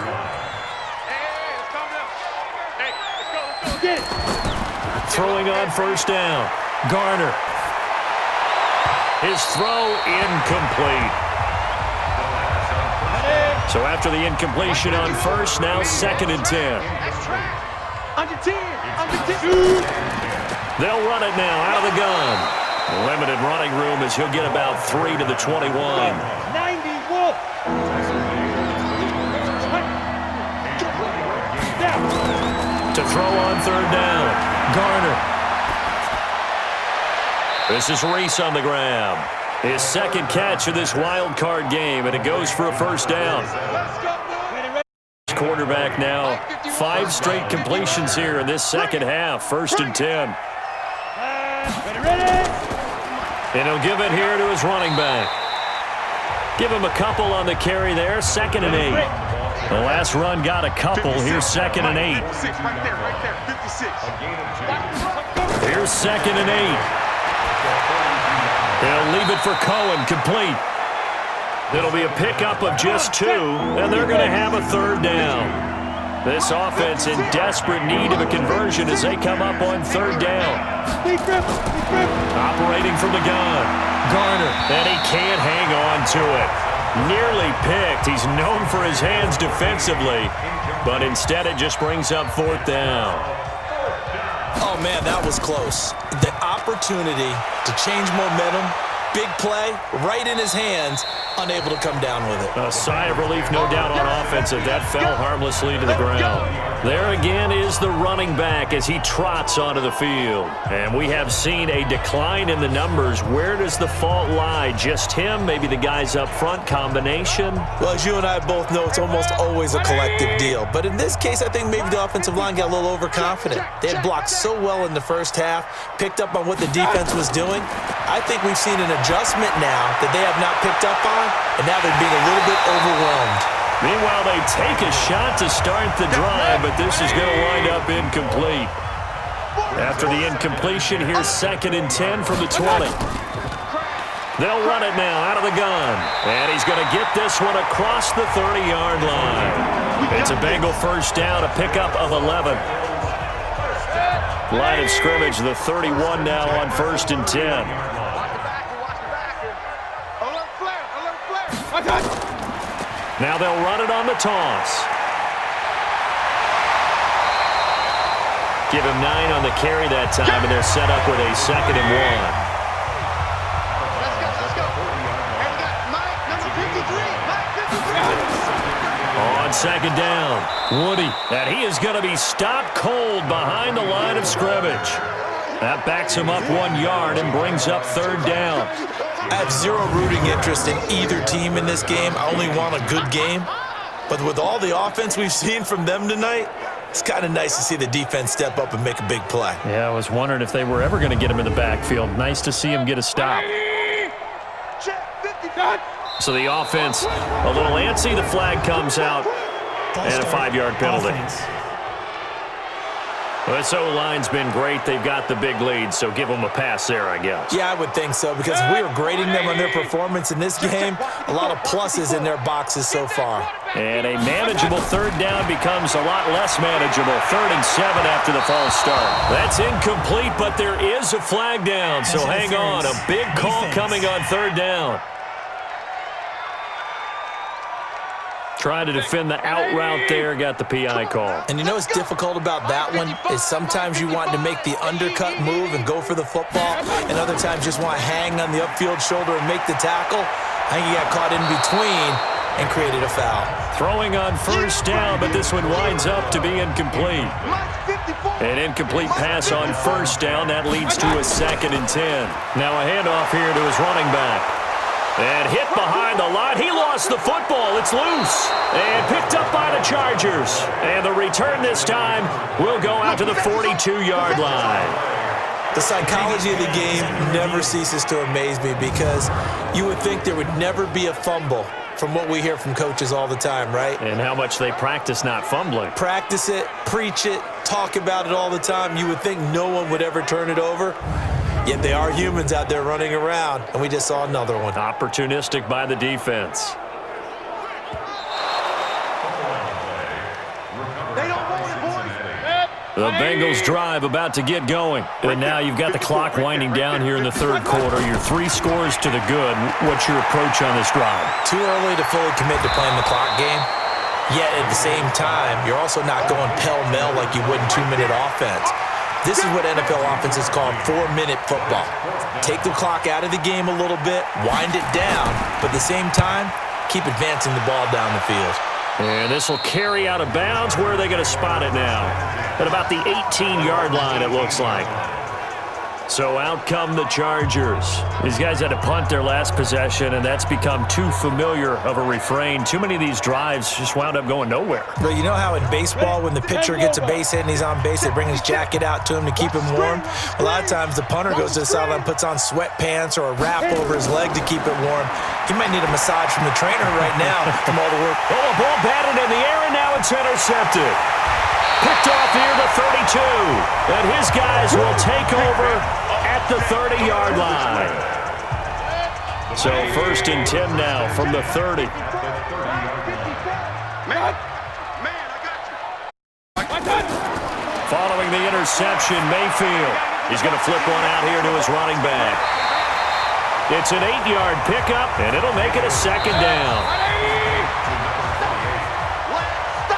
Throwing on first down. Garner. His throw incomplete. So after the incompletion on first, now 2nd and 10. Under 10. They'll run it now out of the gun. Limited running room as he'll get about 3 to the 21. 91. To throw on 3rd down. Garner. This is Reese on the grab. His 2nd catch of this wild card game, and it goes for a first down. Quarterback now, 5 straight completions here in this 2nd half. 1st and 10. And he'll give it here to his running back. Give him a couple on the carry there. 2nd and 8. The last run got a couple. Here's 2nd and 8. Here's 2nd and 8. They'll leave it for Cohen, complete. It'll be a pickup of just 2, and they're going to have a 3rd down. This offense in desperate need of a conversion as they come up on 3rd down. Operating from the gun. Garner, and he can't hang on to it. Nearly picked. He's known for his hands defensively, but instead it just brings up 4th down. Oh, man, that was close. The opportunity to change momentum, big play, right in his hands, unable to come down with it. A sigh of relief, no doubt, on offense. That fell harmlessly to the ground. There again is the running back as he trots onto the field. And we have seen a decline in the numbers. Where does the fault lie? Just him? Maybe the guys up front? Combination? Well, as you and I both know, it's almost always a collective deal. But in this case, I think maybe the offensive line got a little overconfident. They had blocked so well in the first half, picked up on what the defense was doing. I think we've seen an adjustment now that they have not picked up on, and now they're being a little bit overwhelmed. Meanwhile, they take a shot to start the drive, but this is going to wind up incomplete. After the incompletion, here's 2nd and 10 from the 20. They'll run it now out of the gun. And he's going to get this one across the 30-yard line. It's a Bengal first down, a pickup of 11. Line of scrimmage, the 31 now on 1st and 10. Now they'll run it on the toss. Give him 9 on the carry that time, and they're set up with a 2nd and 1. Let's go. And we got Mike, number 53. On 2nd down, Woody. And he is going to be stopped cold behind the line of scrimmage. That backs him up 1 yard and brings up 3rd down. I have zero rooting interest in either team in this game. I only want a good game. But with all the offense we've seen from them tonight, it's kind of nice to see the defense step up and make a big play. Yeah, I was wondering if they were ever going to get him in the backfield. Nice to see him get a stop. So the offense a little antsy. The flag comes out and a 5-yard penalty. Well, this O-line's been great. They've got the big lead, so give them a pass there, I guess. Yeah, I would think so, because if we were grading them on their performance in this game, a lot of pluses in their boxes so far. And a manageable 3rd down becomes a lot less manageable. 3rd and 7 after the false start. That's incomplete, but there is a flag down, so hang on. A big call coming on 3rd down. Trying to defend the out route there, got the PI call. And you know what's difficult about that one is sometimes you want to make the undercut move and go for the football, and other times just want to hang on the upfield shoulder and make the tackle. I think he got caught in between and created a foul. Throwing on 1st down, but this one winds up to be incomplete. An incomplete pass on 1st down. That leads to a 2nd and 10. Now a handoff here to his running back. And hit behind the line. He lost the football. It's loose. And picked up by the Chargers. And the return this time will go out to the 42-yard line. The psychology of the game never ceases to amaze me, because you would think there would never be a fumble from what we hear from coaches all the time, right? And how much they practice not fumbling. Practice it, preach it, talk about it all the time. You would think no one would ever turn it over. Yet they are humans out there running around, and we just saw another one. Opportunistic by the defense. The Bengals drive about to get going. And now you've got the clock winding down here in the 3rd quarter. Your 3 scores to the good. What's your approach on this drive? Too early to fully commit to playing the clock game. Yet at the same time, you're also not going pell-mell like you would in 2-minute offense. This is what NFL offenses call 4-minute football. Take the clock out of the game a little bit, wind it down, but at the same time, keep advancing the ball down the field. And this will carry out of bounds. Where are they going to spot it now? At about the 18-yard line, it looks like. So out come the Chargers. These guys had to punt their last possession, and that's become too familiar of a refrain. Too many of these drives just wound up going nowhere. But you know how in baseball, when the pitcher gets a base hit and he's on base, they bring his jacket out to him to keep him warm? A lot of times the punter goes to the sideline, puts on sweatpants or a wrap over his leg to keep it warm. He might need a massage from the trainer right now from all the work. Oh, a ball batted in the air, and now it's intercepted. Picked off here to 32. And his guys will take over at the 30-yard line. So 1st and 10 now from the 30. Following the interception, Mayfield. He's going to flip one out here to his running back. It's an 8-yard pickup, and it'll make it a second down.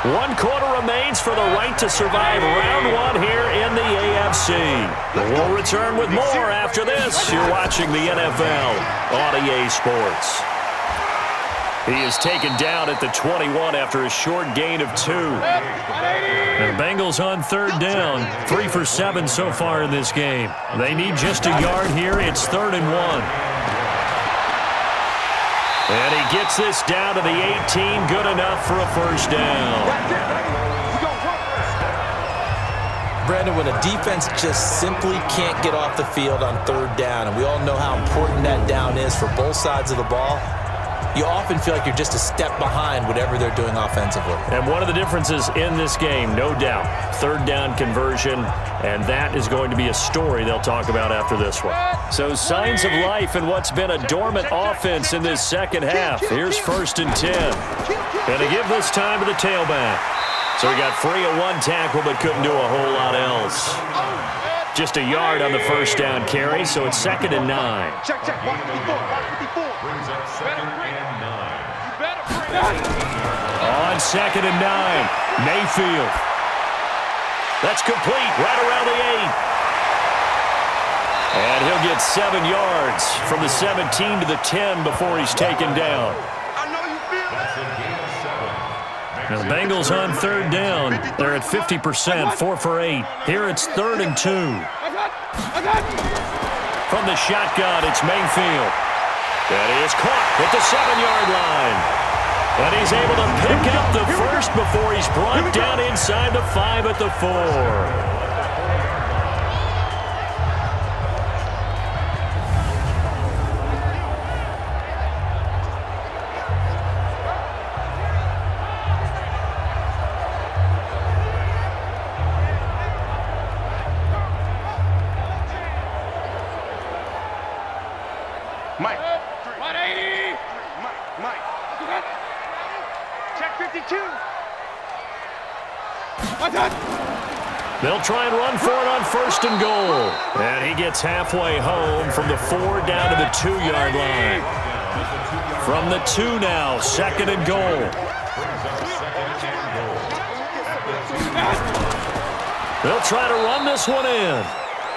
1 quarter remains for the right to survive round 1 here in the AFC. We'll return with more after this. You're watching the NFL on EA Sports. He is taken down at the 21 after a short gain of 2. And the Bengals on 3rd down. 3 for 7 so far in this game. They need just a yard here. It's 3rd and 1. And he gets this down to the 18. Good enough for a first down. Brandon, when a defense just simply can't get off the field on 3rd down, and we all know how important that down is for both sides of the ball, you often feel like you're just a step behind whatever they're doing offensively. And one of the differences in this game, no doubt, 3rd down conversion, and that is going to be a story they'll talk about after this one. So signs of life in what's been a dormant offense in this second half. Here's 1st and 10. And to give this time to the tailback. So he got free of 1 tackle but couldn't do a whole lot else. Just a yard on the first down carry, so it's 2nd and 9. Check. Watch 54. Brings up 2nd and 9. On 2nd and 9, Mayfield. That's complete right around the 8. And he'll get 7 yards from the 17 to the 10 before he's taken down. I know you feel That's a gain of 7. Now the Bengals on 3rd down. They're at 50%, 4 for 8. Here it's 3rd and 2. From the shotgun, it's Mayfield. That is caught at the 7-yard line. And he's able to pick up the first before he's brought down inside the 5 at the 4. Mike. 180. Mike. Check 52. They'll try and run for it on 1st and goal. And he gets halfway home from the 4 down to the 2-yard line. From the 2 now, 2nd and goal. They'll try to run this one in.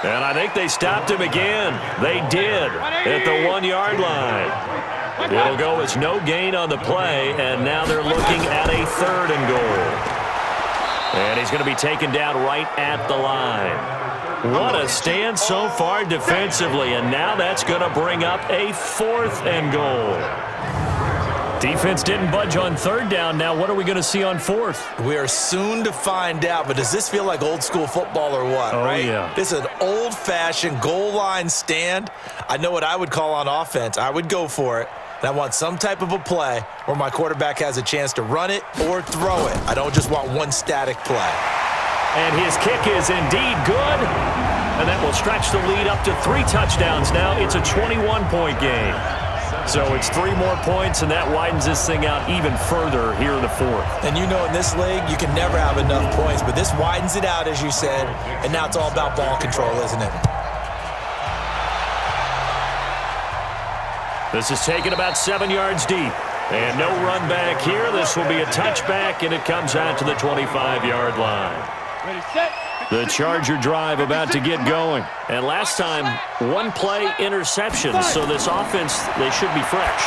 And I think they stopped him again. They did at the 1-yard line. It'll go as no gain on the play, and now they're looking at a 3rd and goal. And he's going to be taken down right at the line. What a stand so far defensively, and now that's going to bring up a 4th and goal. Defense didn't budge on 3rd down. Now what are we going to see on 4th? We are soon to find out, but does this feel like old school football or what, right? Yeah. This is an old-fashioned goal line stand. I know what I would call on offense. I would go for it. And I want some type of a play where my quarterback has a chance to run it or throw it. I don't just want one static play. And his kick is indeed good. And that will stretch the lead up to 3 touchdowns now. It's a 21-point game. So it's 3 more points, and that widens this thing out even further here in the 4th. And you know in this league, you can never have enough points, but this widens it out, as you said, and now it's all about ball control, isn't it? This is taken about 7 yards deep. And no run back here. This will be a touchback, and it comes out to the 25-yard line. Ready, set. The Charger drive about to get going. And last time, 1-play interception. So this offense, they should be fresh.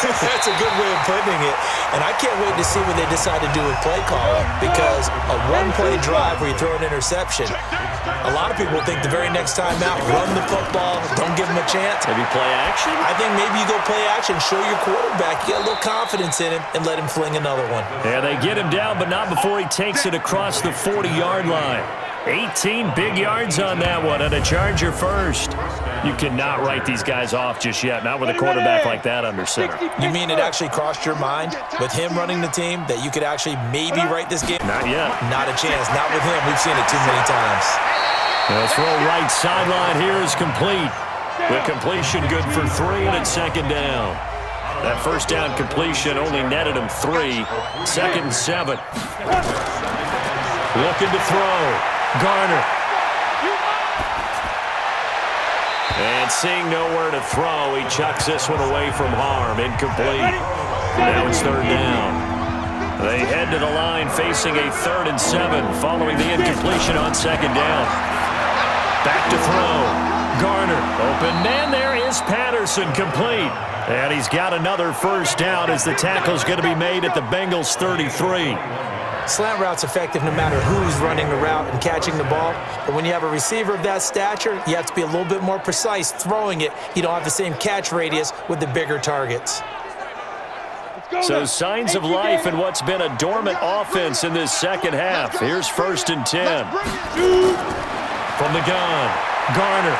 That's a good way of putting it. And I can't wait to see what they decide to do with play calling, because a 1-play drive where you throw an interception, a lot of people think the very next time out, run the football, don't give them a chance. Maybe play action? I think maybe you go play action, show your quarterback, you got a little confidence in him, and let him fling another one. Yeah, they get him down, but not before he takes it across the 40-yard line. 18 big yards on that one, and a Charger first. You cannot write these guys off just yet, not with a quarterback like that under center. You mean it actually crossed your mind with him running the team that you could actually maybe write this game? Not yet. Not a chance. Not with him. We've seen it too many times. The throw right sideline here is complete. The completion good for 3, and it's 2nd down. That first down completion only netted him 3. 2nd and 7. Looking to throw. Garner. And seeing nowhere to throw, he chucks this one away from harm. Incomplete. Now it's third down. They head to the line facing a 3rd and 7 following the incompletion on second down. Back to throw. Garner. Open man. There is Patterson. Complete. And he's got another first down as the tackle's going to be made at the Bengals 33. Slant route's effective no matter who's running the route and catching the ball. But when you have a receiver of that stature, you have to be a little bit more precise throwing it. You don't have the same catch radius with the bigger targets. So signs of life in what's been a dormant offense in this second half. Here's 1st and 10. From the gun, Garner.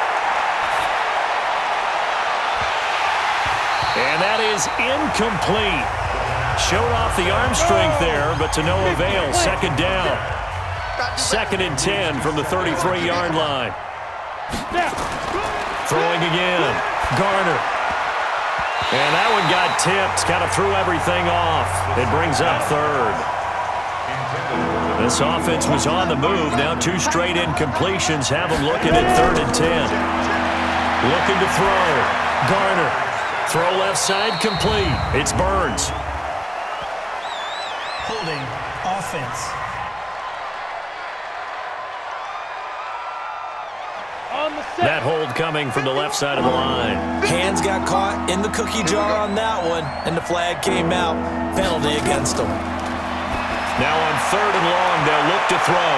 And that is incomplete. Showed off the arm strength there, but to no avail. Second down. 2nd and 10 from the 33-yard line. Throwing again. Garner. And that one got tipped. Kind of threw everything off. It brings up 3rd. This offense was on the move. Now 2 straight incompletions have them looking at 3rd and 10. Looking to throw. Garner. Throw left side complete. It's Burns. Holding offense. That hold coming from the left side of the line. Hands got caught in the cookie jar on that one, and the flag came out. Penalty against them. Now on 3rd and long, they'll look to throw.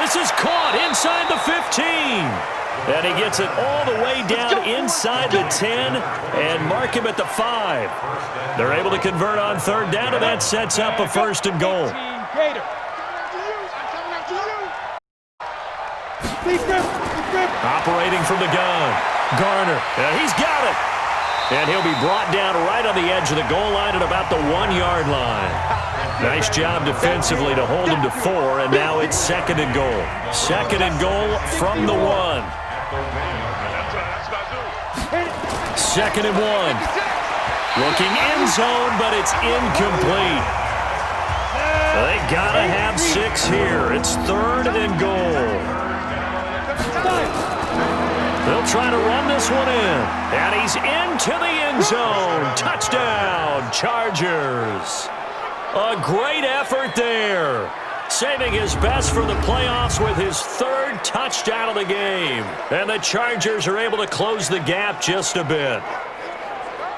This is caught inside the 15. And he gets it all the way down inside the 10 and mark him at the 5. They're able to convert on 3rd down, and that sets up a 1st and goal. Operating from the gun. Garner. He's got it. And he'll be brought down right on the edge of the goal line at about the 1-yard line. Nice job defensively to hold him to 4, and now it's 2nd and goal. 2nd and goal from the 1. 2nd and 1. Looking end zone, but it's incomplete. They gotta have 6 here. It's 3rd and goal. They'll try to run this one in. And he's into the end zone. Touchdown, Chargers. A great effort there. Saving his best for the playoffs with his 3rd touchdown of the game. And the Chargers are able to close the gap just a bit.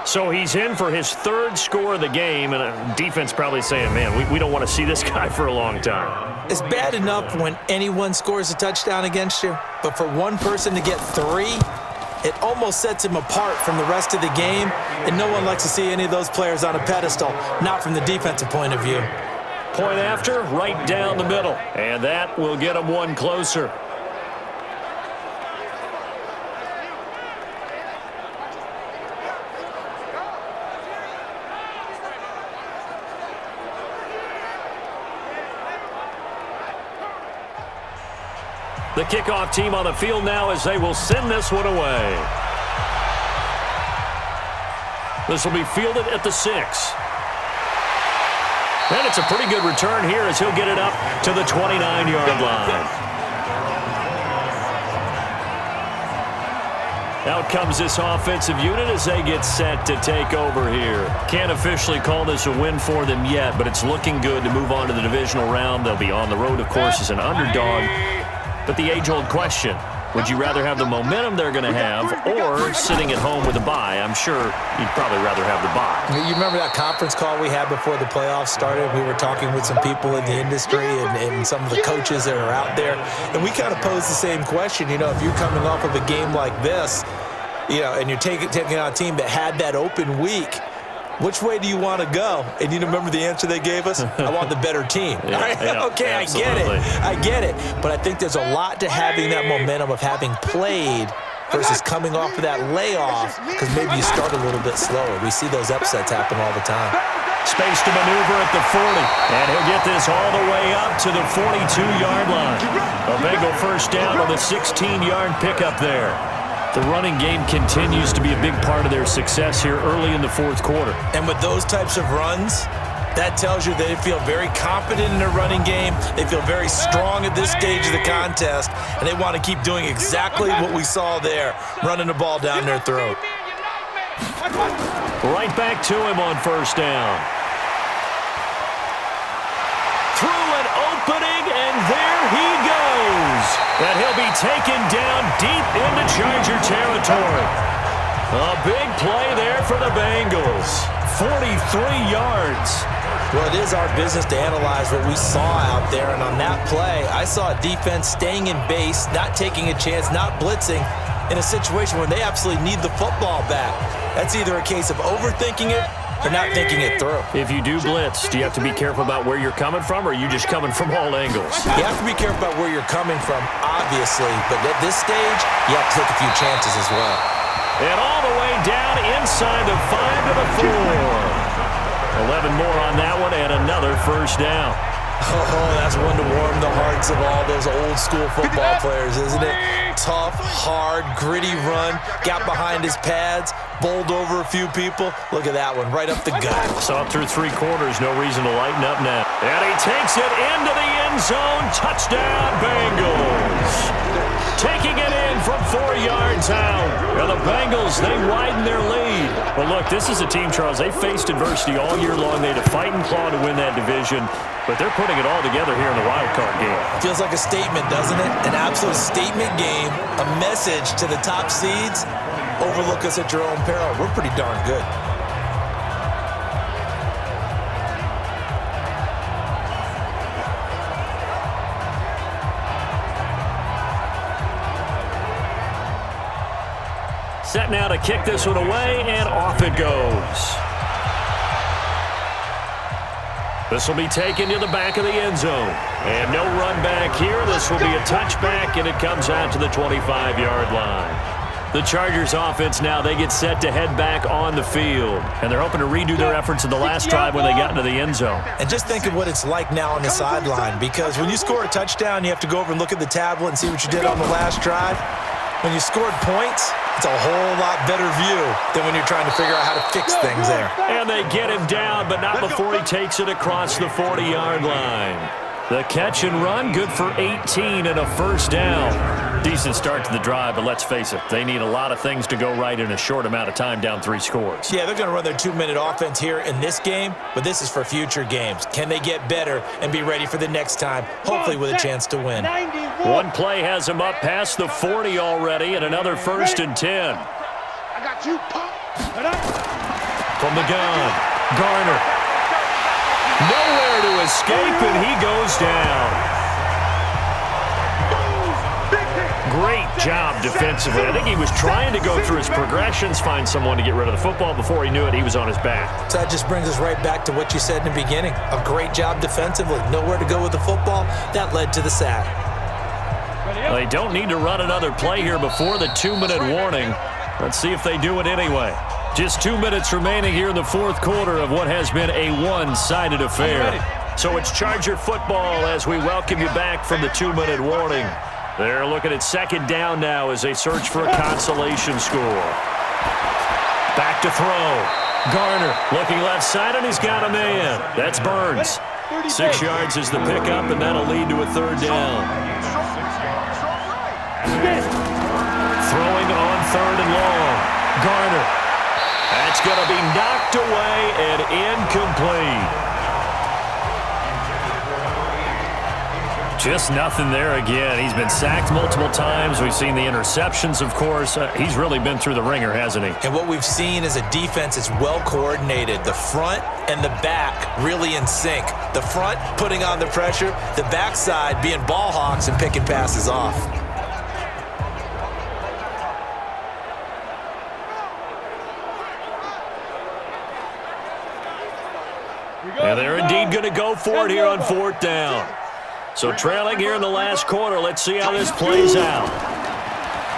So he's in for his 3rd score of the game, and defense probably saying, man, we don't want to see this guy for a long time. It's bad enough when anyone scores a touchdown against you, but for one person to get 3, it almost sets him apart from the rest of the game, and no one likes to see any of those players on a pedestal, not from the defensive point of view. Point after, right down the middle, and that will get him 1 closer. The kickoff team on the field now as they will send this one away. This will be fielded at the 6. And it's a pretty good return here as he'll get it up to the 29-yard line. Out comes this offensive unit as they get set to take over here. Can't officially call this a win for them yet, but it's looking good to move on to the divisional round. They'll be on the road, of course, as an underdog. But the age-old question, would you rather have the momentum they're going to have or sitting at home with a bye? I'm sure you'd probably rather have the bye. You remember that conference call we had before the playoffs started? We were talking with some people in the industry and some of the coaches that are out there, and we kind of posed the same question. You know, if you're coming off of a game like this, you know, and you're taking out a team that had that open week, which way do you want to go? And you remember the answer they gave us? I want the better team. Okay, absolutely. I get it. But I think there's a lot to having that momentum of having played versus coming off of that layoff, because maybe you start a little bit slower. We see those upsets happen all the time. Space to maneuver at the 40, and he'll get this all the way up to the 42-yard line. A Bengal first down on the 16-yard pickup there. The running game continues to be a big part of their success here early in the 4th quarter. And with those types of runs, That tells you they feel very confident in their running game. They feel very strong at this stage of the contest, and they want to keep doing exactly what we saw there, running the ball down their throat. Right back to him on first down. Through an opening, and there he goes. And he'll be taken down deep into Charger territory. A big play there for the Bengals. 43 yards. Well, it is our business to analyze what we saw out there, and on that play, I saw a defense staying in base, not taking a chance, not blitzing, in a situation where they absolutely need the football back. That's either a case of overthinking it or not thinking it through. If you do blitz, do you have to be careful about where you're coming from, or are you just coming from all angles? You have to be careful about where you're coming from, obviously, but at this stage, you have to take a few chances as well. And all the way down inside the 5 to the 4. 11 more on that one, and another first down. Oh, that's one to warm the hearts of all those old school football players, isn't it? Tough, hard, gritty run, got behind his pads, bowled over a few people. Look at that one, right up the gut. Saw it through 3 quarters, no reason to lighten up now. And he takes it into the end zone. Touchdown, Bengals. Taking it in from 4 yards out. And the Bengals, they widen their lead. But look, this is a team, Charles, they faced adversity all year long. They had to fight and claw to win that division. But they're putting it all together here in the Wildcard game. Feels like a statement, doesn't it? An absolute statement game, a message to the top seeds. Overlook us at your own peril. We're pretty darn good. Set now to kick this one away, and off it goes. This will be taken to the back of the end zone. And no run back here. This will be a touchback, and it comes out to the 25-yard line. The Chargers offense now, they get set to head back on the field. And they're hoping to redo their efforts in the last drive when they got into the end zone. And just think of what it's like now on the sideline, because when you score a touchdown, you have to go over and look at the tablet and see what you did on the last drive. When you scored points, it's a whole lot better view than when you're trying to figure out how to fix things there. And they get him down, but not before he takes it across the 40-yard line. The catch and run, good for 18 and a first down. Decent start to the drive, but let's face it, they need a lot of things to go right in a short amount of time, down 3 scores. Yeah, they're going to run their 2-minute offense here in this game, but this is for future games. Can they get better and be ready for the next time, hopefully with a chance to win? One play has them up past the 40 already, and another 1st and 10. I got you, Pop. From the gun, Garner. Nowhere to escape, and he goes down. Great job defensively. I think he was trying to go through his progressions, find someone to get rid of the football. Before he knew it, he was on his back. So that just brings us right back to what you said in the beginning. A great job defensively. Nowhere to go with the football. That led to the sack. Well, they don't need to run another play here before the 2-minute warning. Let's see if they do it anyway. Just 2 minutes remaining here in the 4th quarter of what has been a one-sided affair. So it's Charger football as we welcome you back from the 2-minute warning. They're looking at 2nd down now as they search for a consolation score. Back to throw. Garner looking left side, and he's got a man. That's Burns. 6 yards is the pickup, and that'll lead to a 3rd down. Throwing on 3rd and long. Garner. That's going to be knocked away and incomplete. Just nothing there again. He's been sacked multiple times. We've seen the interceptions, of course. He's really been through the ringer, hasn't he? And what we've seen is a defense that's well coordinated. The front and the back really in sync. The front putting on the pressure, the backside being ball hawks and picking passes off. And they're indeed going to go for it here on 4th down. So trailing here in the last quarter, let's see how this plays out.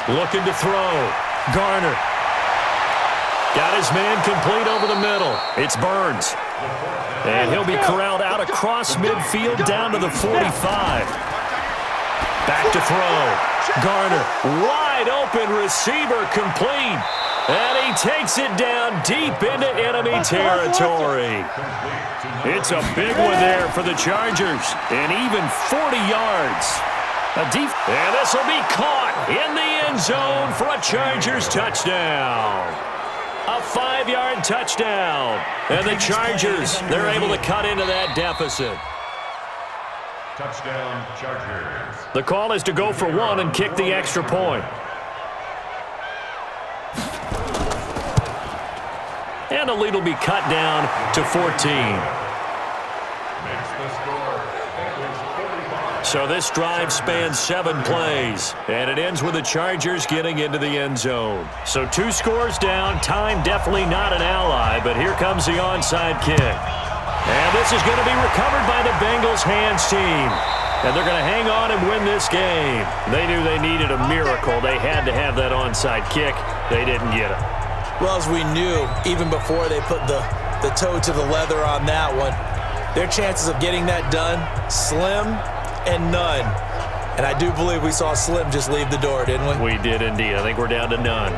Looking to throw. Garner. Got his man complete over the middle. It's Burns. And he'll be corralled out across midfield down to the 45. Back to throw. Garner. Wide open receiver complete. And he takes it down deep into enemy territory. It's a big one there for the Chargers, and even 40 yards. And this will be caught in the end zone for a Chargers touchdown. A 5-yard touchdown. And the Chargers, they're able to cut into that deficit. Touchdown, Chargers. The call is to go for one and kick the extra point. And the lead will be cut down to 14. Makes the score. Bengals 45. So this drive spans 7 plays, and it ends with the Chargers getting into the end zone. So 2 scores down, time definitely not an ally, but here comes the onside kick. And this is going to be recovered by the Bengals hands team. And they're going to hang on and win this game. They knew they needed a miracle. They had to have that onside kick. They didn't get it. Well, as we knew, even before they put the toe to the leather on that one, their chances of getting that done, slim and none. And I do believe we saw Slim just leave the door, didn't we? We did indeed. I think we're down to none.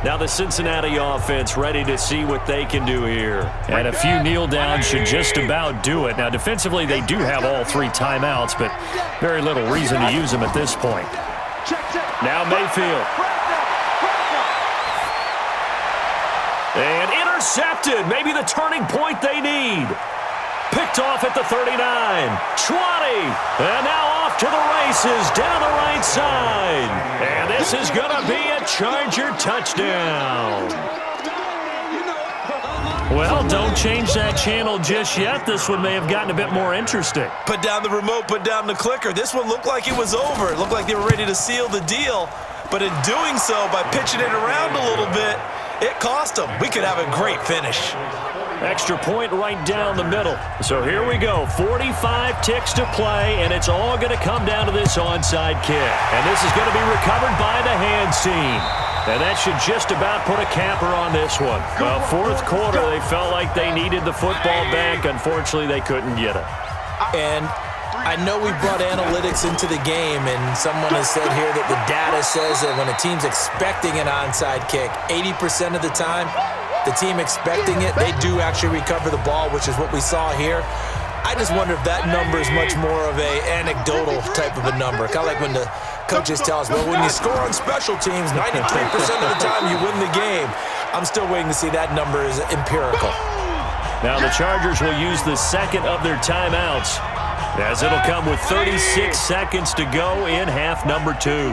Now the Cincinnati offense ready to see what they can do here. And a few kneel downs should just about do it. Now defensively they do have all 3 timeouts, but very little reason to use them at this point. Now Mayfield. And intercepted. Maybe the turning point they need. Picked off at the 39. 20. And now off to the races down the right side. And this is going to be a Charger touchdown. Well, don't change that channel just yet. This one may have gotten a bit more interesting. Put down the remote, put down the clicker. This one looked like it was over. It looked like they were ready to seal the deal. But in doing so, by pitching it around a little bit, it cost them. We could have a great finish. Extra point right down the middle. So here we go. 45 ticks to play, and it's all going to come down to this onside kick. And this is going to be recovered by the hands team. And that should just about put a capper on this one. Well, 4th quarter, they felt like they needed the football back. Unfortunately, they couldn't get it. And I know we brought analytics into the game, and someone has said here that the data says that when a team's expecting an onside kick, 80% of the time, the team expecting it, they do actually recover the ball, which is what we saw here. I just wonder if that number is much more of a anecdotal type of a number. Kind of like when the coaches tell us, well, when you score on special teams, 93% of the time you win the game. I'm still waiting to see that number is empirical. Now the Chargers will use the second of their timeouts, as it'll come with 36 seconds to go in half number 2.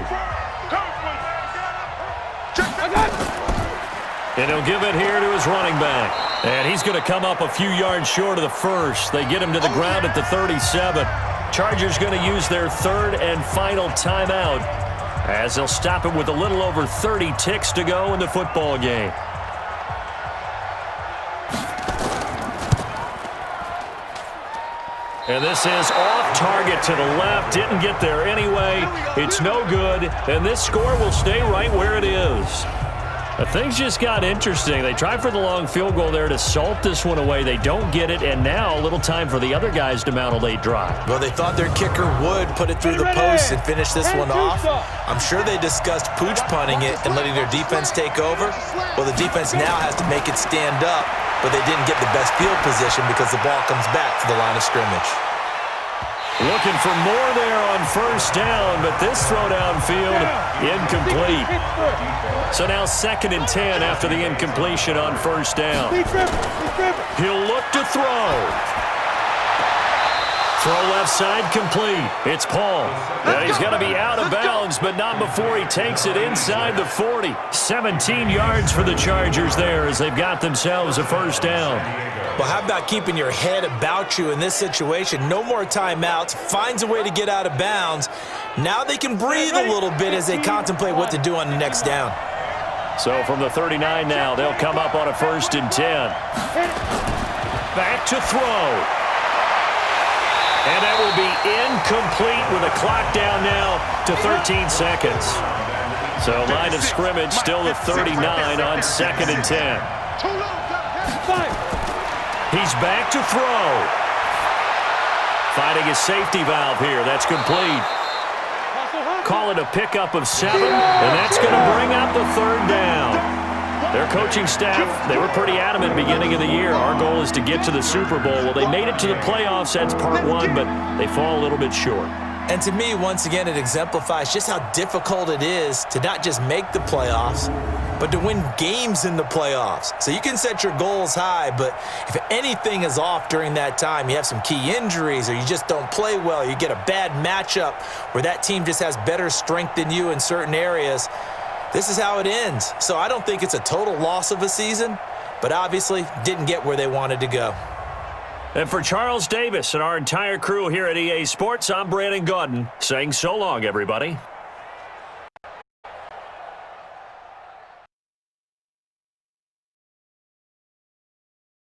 And he'll give it here to his running back. And he's going to come up a few yards short of the first. They get him to the ground at the 37. Chargers going to use their 3rd and final timeout, as they'll stop it with a little over 30 ticks to go in the football game. And this is off target to the left. Didn't get there anyway. It's no good. And this score will stay right where it is. Things just got interesting. They tried for the long field goal there to salt this one away. They don't get it, and now a little time for the other guys to mount a late drive. Well, they thought their kicker would put it through the post and finish this one off. I'm sure they discussed pooch punting it and letting their defense take over. Well, the defense now has to make it stand up, but they didn't get the best field position because the ball comes back to the line of scrimmage. Looking for more there on 1st down, but this throw downfield, incomplete. So now 2nd and 10 after the incompletion on 1st down. He'll look to throw. Throw left side complete. It's Paul. And he's going to be out of bounds, but not before he takes it inside the 40. 17 yards for the Chargers there as they've got themselves a 1st down. Well, how about keeping your head about you in this situation? No more timeouts. Finds a way to get out of bounds. Now they can breathe a little bit as they contemplate what to do on the next down. So from the 39 now, they'll come up on a 1st and 10. Back to throw. And that will be incomplete with a clock down now to 13 seconds. So line of scrimmage still at 39 on 2nd and 10. He's back to throw. Finding a safety valve here. That's complete. Call it a pickup of 7, and that's going to bring up the 3rd down. Their coaching staff, they were pretty adamant beginning of the year. Our goal is to get to the Super Bowl. Well, they made it to the playoffs. That's part one, but they fall a little bit short. And to me, once again, it exemplifies just how difficult it is to not just make the playoffs, but to win games in the playoffs. So you can set your goals high, but if anything is off during that time, you have some key injuries or you just don't play well, you get a bad matchup where that team just has better strength than you in certain areas, this is how it ends. So I don't think it's a total loss of a season, but obviously didn't get where they wanted to go. And for Charles Davis and our entire crew here at EA Sports, I'm Brandon Gaudin saying so long, everybody.